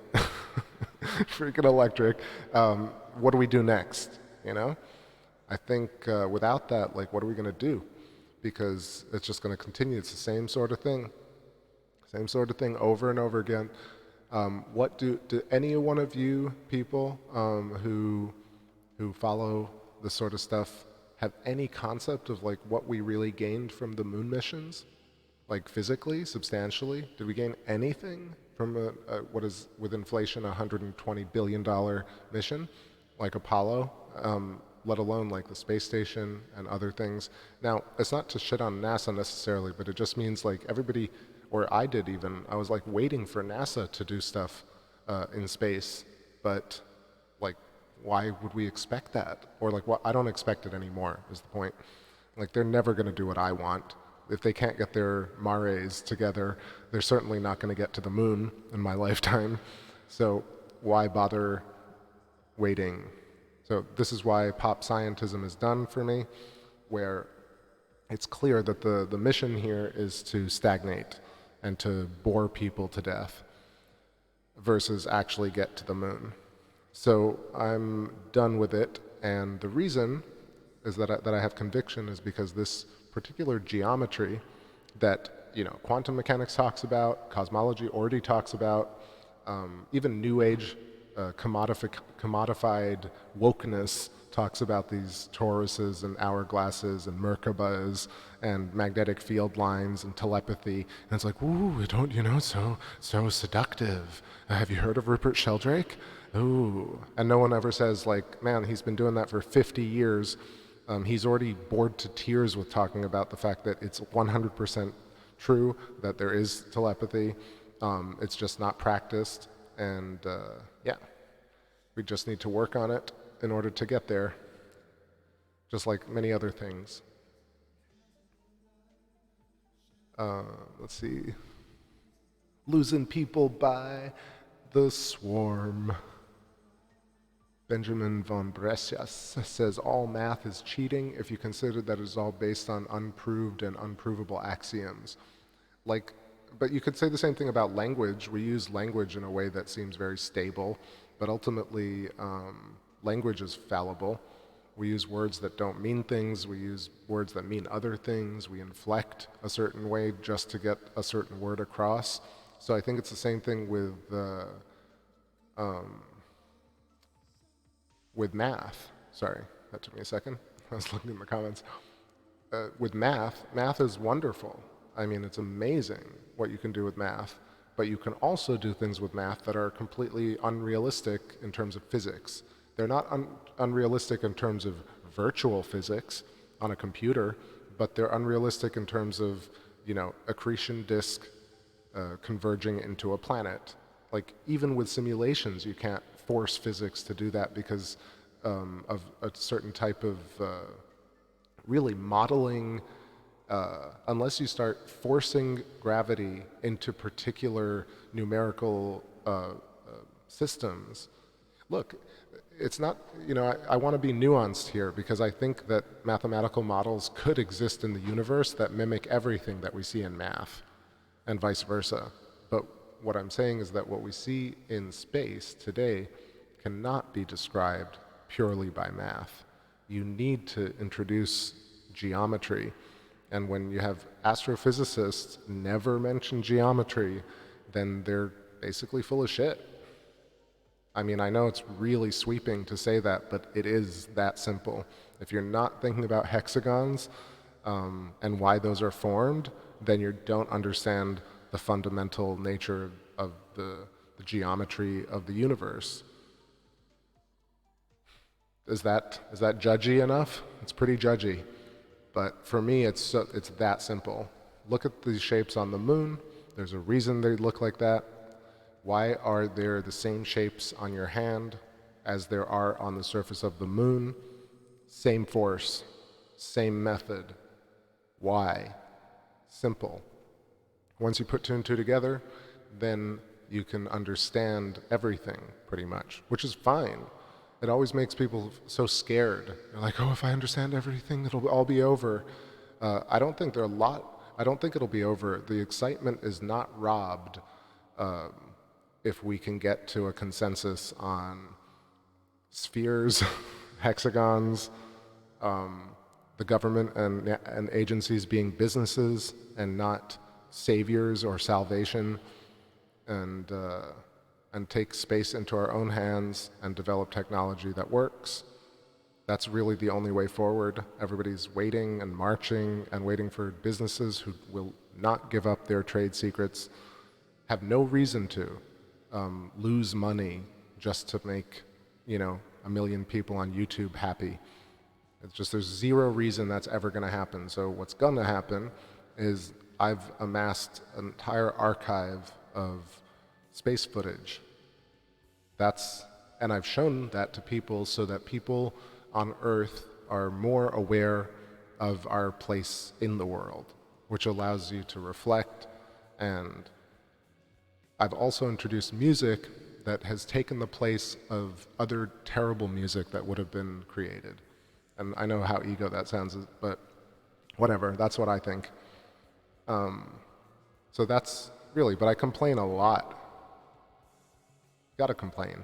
Freaking electric. What do we do next, I think without that, like, what are we going to do? Because it's just going to continue. It's the same sort of thing over and over again. What do any one of you people who follow this sort of stuff have any concept of like what we really gained from the moon missions, like physically, substantially? Did we gain anything from what is with inflation $120 billion mission like Apollo, let alone like the space station and other things? Now, it's not to shit on NASA necessarily, but it just means like everybody, or I did even, I was like waiting for NASA to do stuff in space, but like, why would we expect that? Or like, I don't expect it anymore, is the point. Like, they're never going to do what I want. If they can't get their mares together, they're certainly not going to get to the moon in my lifetime. So why bother waiting? So this is why pop scientism is done for me, where it's clear that the mission here is to stagnate and to bore people to death versus actually get to the moon. So I'm done with it, and the reason is that I have conviction is because this particular geometry that quantum mechanics talks about, cosmology already talks about, even New Age commodified wokeness talks about these toruses and hourglasses and Merkabas and magnetic field lines and telepathy. And it's like, ooh, so seductive. Have you heard of Rupert Sheldrake? Ooh. And no one ever says like, man, he's been doing that for 50 years. He's already bored to tears with talking about the fact that it's 100% true that there is telepathy. It's just not practiced. And we just need to work on it in order to get there, just like many other things. Let's see. Losing people by the swarm. Benjamin von Brescias says all math is cheating if you consider that it is all based on unproved and unprovable axioms. But you could say the same thing about language. We use language in a way that seems very stable, but ultimately language is fallible. We use words that don't mean things. We use words that mean other things. We inflect a certain way just to get a certain word across. So I think it's the same thing with math. Sorry, that took me a second. I was looking in the comments. With math is wonderful. I mean, it's amazing what you can do with math, but you can also do things with math that are completely unrealistic in terms of physics. They're not unrealistic in terms of virtual physics on a computer, but they're unrealistic in terms of, accretion disk converging into a planet. Like, even with simulations, you can't force physics to do that because of a certain type of really modeling unless you start forcing gravity into particular numerical systems. Look, it's not, I want to be nuanced here because I think that mathematical models could exist in the universe that mimic everything that we see in math and vice versa. But what I'm saying is that what we see in space today cannot be described purely by math. You need to introduce geometry. And when you have astrophysicists never mention geometry, then they're basically full of shit. I mean, I know it's really sweeping to say that, but it is that simple. If you're not thinking about hexagons and why those are formed, then you don't understand the fundamental nature of the geometry of the universe. Is that judgy enough? It's pretty judgy. But for me, it's that simple. Look at these shapes on the moon. There's a reason they look like that. Why are there the same shapes on your hand as there are on the surface of the moon? Same force, same method. Why? Simple. Once you put two and two together, then you can understand everything, pretty much, which is fine. It always makes people so scared. They're like, oh, if I understand everything, it'll all be over. I don't think it'll be over. The excitement is not robbed if we can get to a consensus on spheres, hexagons, the government and agencies being businesses and not saviors or salvation, and take space into our own hands and develop technology that works. That's really the only way forward. Everybody's waiting and marching and waiting for businesses who will not give up their trade secrets, have no reason to lose money just to make, 1 million people on YouTube happy. It's just there's zero reason that's ever going to happen. So what's going to happen is I've amassed an entire archive of space footage. And I've shown that to people so that people on Earth are more aware of our place in the world, which allows you to reflect. And I've also introduced music that has taken the place of other terrible music that would have been created. And I know how ego that sounds, but whatever, that's what I think. So that's really, but I complain a lot. You gotta complain,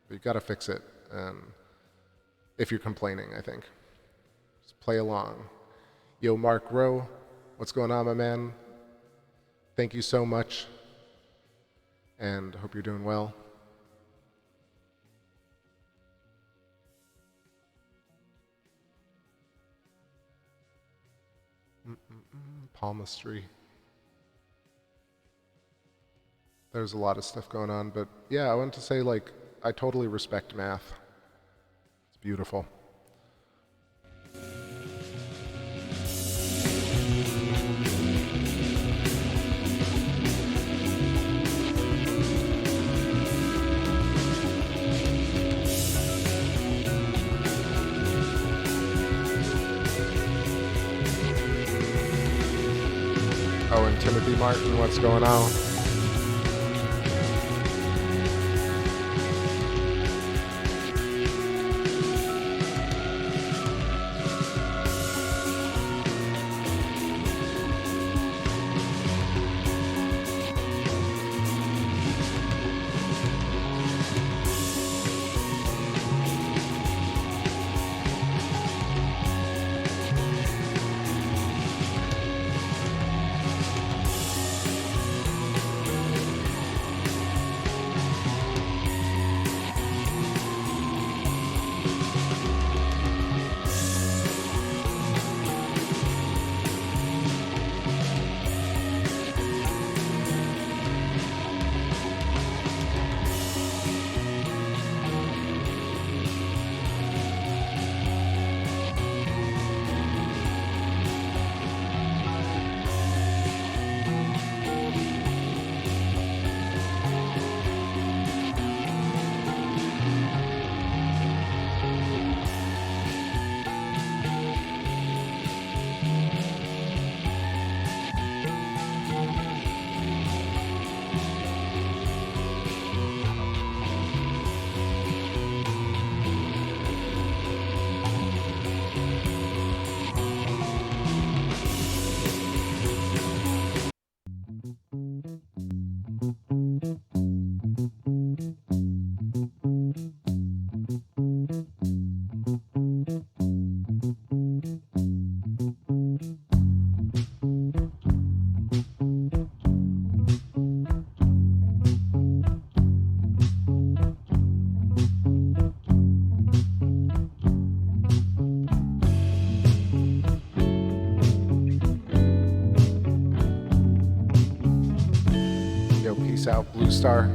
but you gotta fix it. If you're complaining, I think. Just play along. Yo, Mark Rowe, what's going on, my man? Thank you so much, and hope you're doing well. Palmistry. There's a lot of stuff going on, but yeah, I want to say, I totally respect math. It's beautiful. Oh, and Timothy Martin, what's going on? Peace out, Blue Star.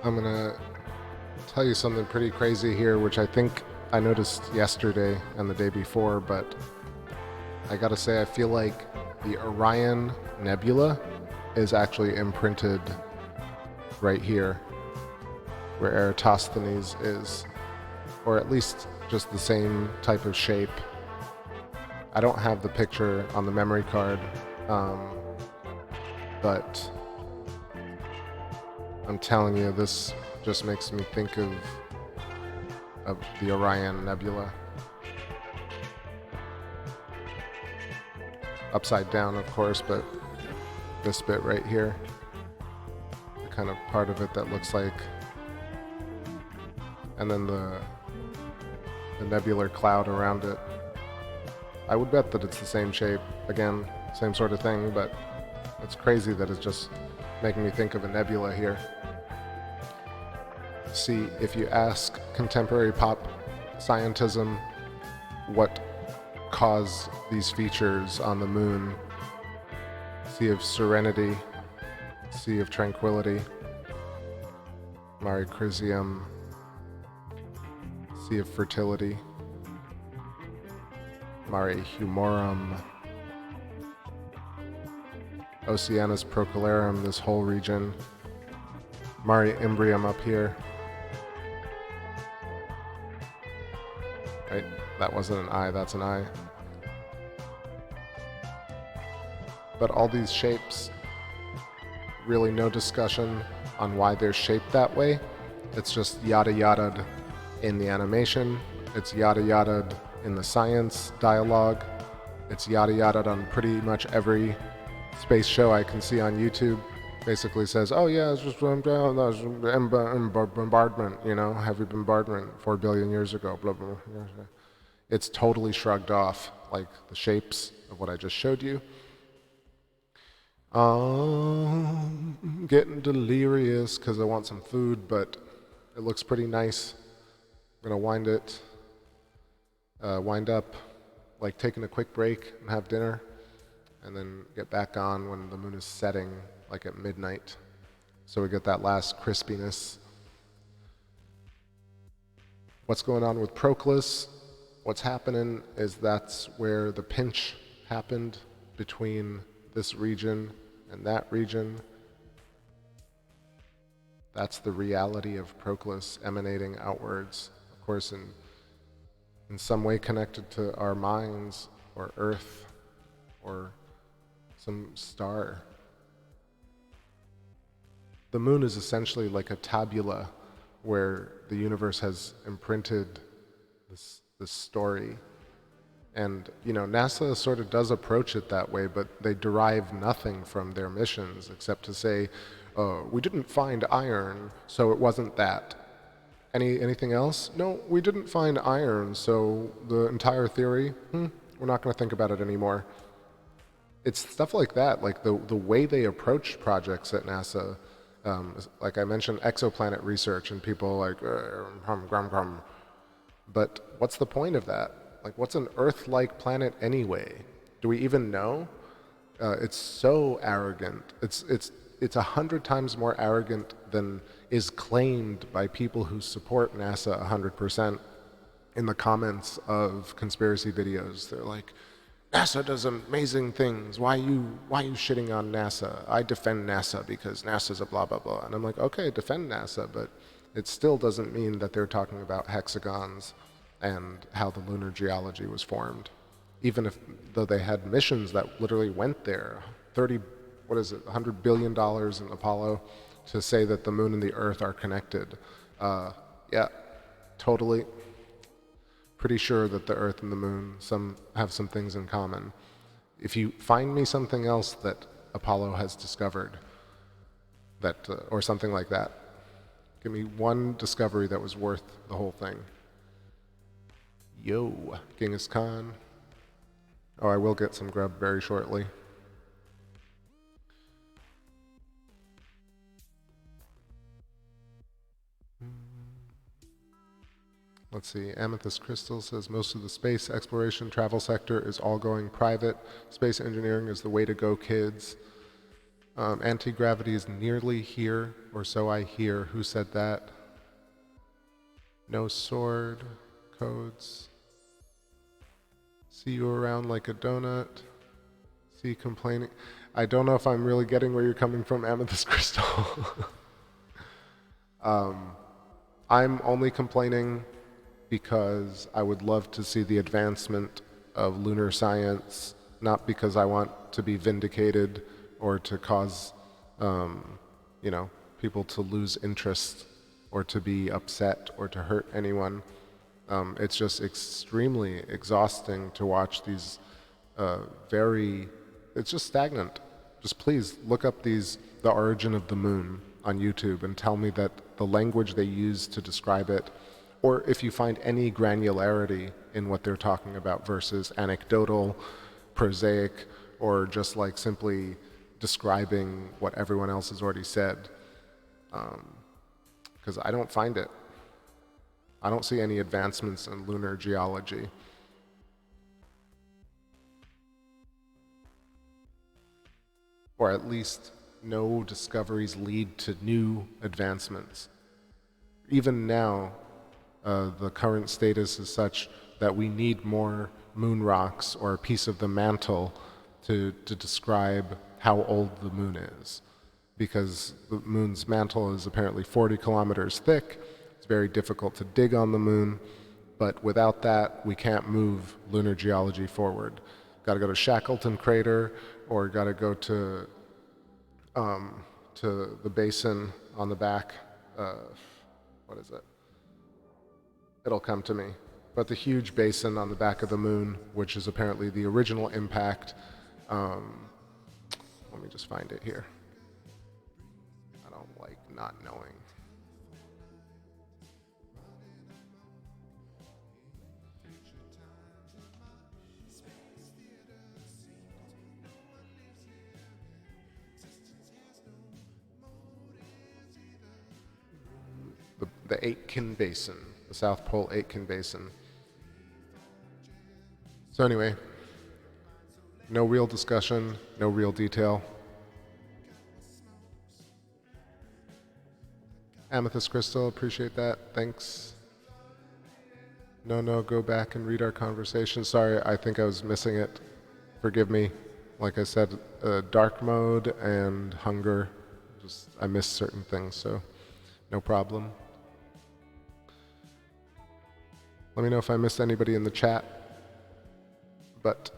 I'm gonna tell you something pretty crazy here, which I think I noticed yesterday and the day before, but I gotta say, I feel like the Orion Nebula is actually imprinted right here, where Eratosthenes is, or at least just the same type of shape. I don't have the picture on the memory card, but I'm telling you, this just makes me think of the Orion Nebula. Upside down, of course, but this bit right here, the kind of part of it that looks like, and then the nebular cloud around it. I would bet that it's the same shape, again, same sort of thing, but it's crazy that it's just making me think of a nebula here. See, if you ask contemporary pop scientism what caused these features on the moon, sea of serenity, sea of tranquility, Mare Crisium, sea of fertility, Mare Humorum, Oceanus Procellarum, this whole region, Mare Imbrium up here. Right, that wasn't an eye, that's an eye. But all these shapes, really no discussion on why they're shaped that way. It's just yada yada'd in the animation, it's yada yada'd in the science dialogue, it's yada yada'd on pretty much every space show I can see on YouTube. Basically says, oh yeah, it's just bombardment, you know, heavy bombardment 4 billion years ago, blah, blah, blah. It's totally shrugged off, like the shapes of what I just showed you. Getting delirious because I want some food, but it looks pretty nice. I'm gonna wind up, like taking a quick break and have dinner, and then get back on when the moon is setting, like at midnight. So we get that last crispiness. What's going on with Proclus? What's happening is that's where the pinch happened between this region and that region. That's the reality of Proclus emanating outwards, of course, in some way connected to our minds, or Earth, or some star. The moon is essentially like a tabula where the universe has imprinted this story. And, you know, NASA sort of does approach it that way, but they derive nothing from their missions except to say, we didn't find iron, so it wasn't that. Anything else? No, we didn't find iron, so the entire theory, we're not going to think about it anymore. It's stuff like that, like the way they approach projects at NASA. Like I mentioned, exoplanet research, and people like, grum. But what's the point of that? Like, what's an Earth-like planet anyway? Do we even know? It's so arrogant. It's 100 times more arrogant than is claimed by people who support NASA 100% in the comments of conspiracy videos. They're like, NASA does amazing things. Why you shitting on NASA? I defend NASA because NASA's a blah, blah, blah. And I'm like, okay, defend NASA, but it still doesn't mean that they're talking about hexagons and how the lunar geology was formed. Even though they had missions that literally went there, $100 billion in Apollo to say that the moon and the Earth are connected. Yeah, totally. Pretty sure that the Earth and the moon have some things in common. If you find me something else that Apollo has discovered, or something like that, give me one discovery that was worth the whole thing. Yo, Genghis Khan. Oh, I will get some grub very shortly. Let's see, Amethyst Crystal says most of the space exploration travel sector is all going private. Space engineering is the way to go, kids. Anti-gravity is nearly here, or so I hear. Who said that? No sword codes. See you around like a donut. See you complaining. I don't know if I'm really getting where you're coming from, Amethyst Crystal. I'm only complaining because I would love to see the advancement of lunar science, not because I want to be vindicated or to cause, people to lose interest or to be upset or to hurt anyone. It's just extremely exhausting to watch these it's just stagnant. Just please look up the origin of the moon on YouTube and tell me that the language they use to describe it, or if you find any granularity in what they're talking about versus anecdotal, prosaic, or just like simply describing what everyone else has already said. Because I don't find it. I don't see any advancements in lunar geology. Or at least no discoveries lead to new advancements. Even now, the current status is such that we need more moon rocks or a piece of the mantle to describe how old the moon is. Because the moon's mantle is apparently 40 kilometers thick. It's very difficult to dig on the moon, but without that, we can't move lunar geology forward. Got to go to Shackleton Crater, or got to go to the basin on the back. What is it? It'll come to me. But the huge basin on the back of the moon, which is apparently the original impact. Let me just find it here. I don't like not knowing. The Aitken Basin, the South Pole Aitken Basin. So anyway, no real discussion, no real detail. Amethyst Crystal, appreciate that. Thanks. No, go back and read our conversation. Sorry, I think I was missing it. Forgive me. Like I said, dark mode and hunger. I missed certain things, so no problem. Let me know if I missed anybody in the chat. But,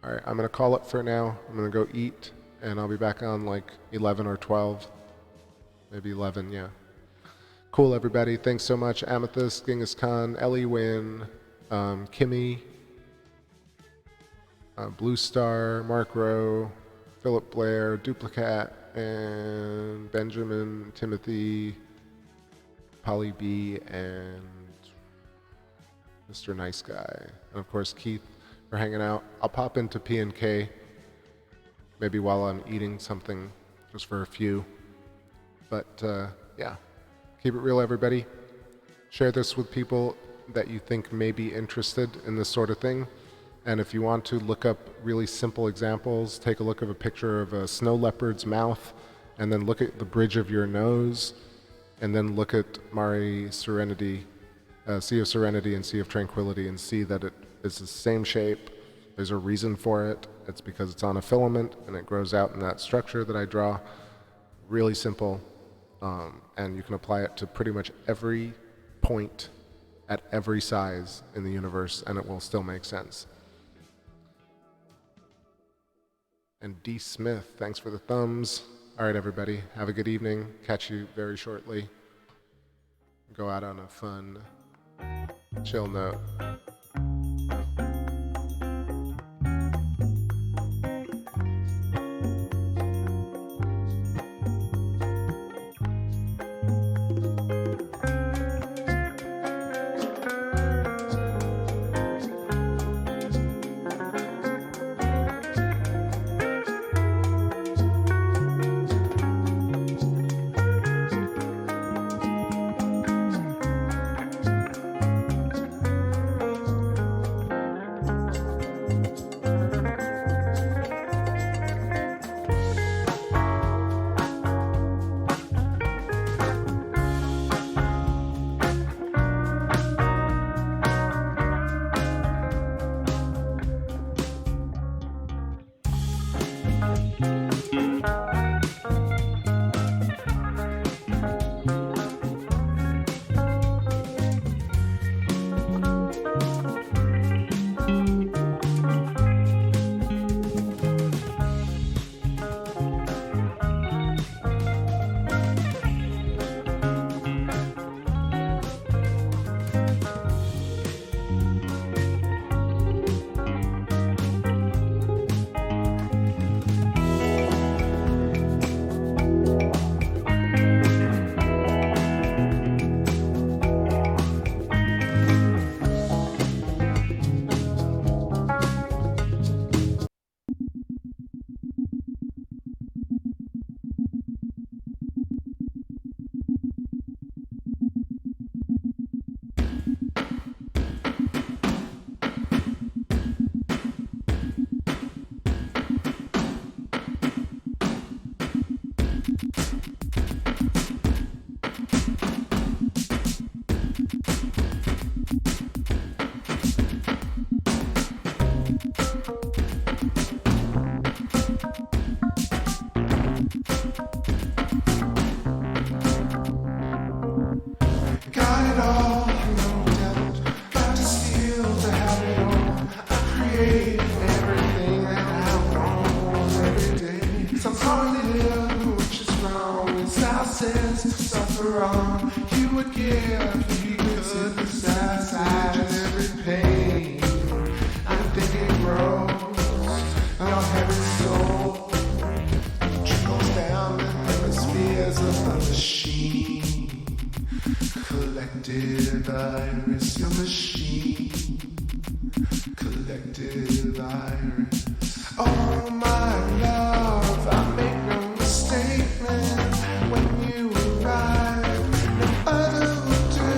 all right, I'm going to call it for now. I'm going to go eat, and I'll be back on like 11 or 12. Maybe 11, yeah. Cool, everybody. Thanks so much. Amethyst, Genghis Khan, Ellie Wynn, Kimmy, Blue Star, Mark Rowe, Philip Blair, Duplicat, and Benjamin, Timothy, Polly B, and Mr. Nice Guy. And of course, Keith for hanging out. I'll pop into P&K maybe while I'm eating something, just for a few. But yeah, keep it real, everybody. Share this with people that you think may be interested in this sort of thing. And if you want to look up really simple examples, take a look at a picture of a snow leopard's mouth, and then look at the bridge of your nose, and then look at Mare Serenity, Sea of Serenity and Sea of Tranquility, and see that it is the same shape. There's a reason for it. It's because it's on a filament and it grows out in that structure that I draw. Really simple, and you can apply it to pretty much every point at every size in the universe, and it will still make sense. And D. Smith, thanks for the thumbs. All right, everybody, have a good evening. Catch you very shortly. Go out on a fun, chill note. hardly live, which is wrong. It's our sins to suffer on. You would give, you could massage every pain. I think it grows, your heavy soul trickles down the hemispheres of the machine. Collective iris, your machine. Collective iris. Oh my love, I make no misstatement when you arrive. No other will do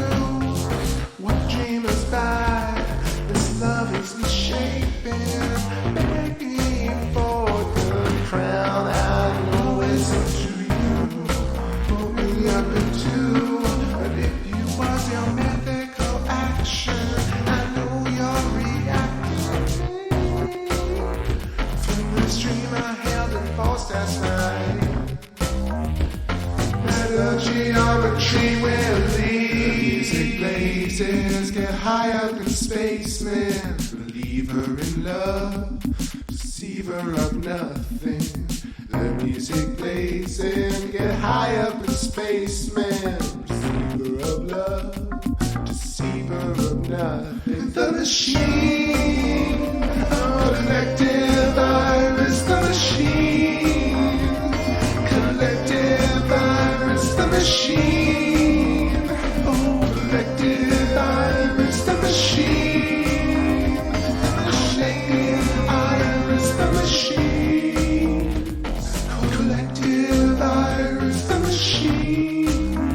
what dreamers buy. This love is misshapen, begging for the crown. I know it's up to you, put me up into. But if you was your mythical action, I know you're reacting. From this dream I held and forced as mine. The geometry will lead. Music blazes, get high up in space, man. Believer in love, deceiver of nothing. The music blazing, get high up in space, man. Deceiver of love, deceiver of nothing. The machine, collective iris, the machine. Collective iris, the machine. Oh, collective iris, the machine. Collective iris, the machine. Collective iris, the machine.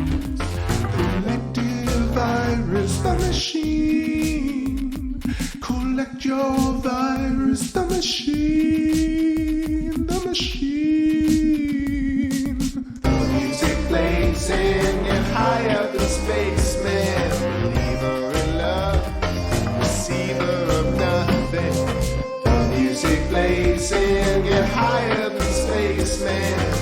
Collective iris, the machine. Collect your virus, the machine. The machine. The music blazing and high up in space, man. Believer in love, receiver of nothing. The music blazing and high up in space, man.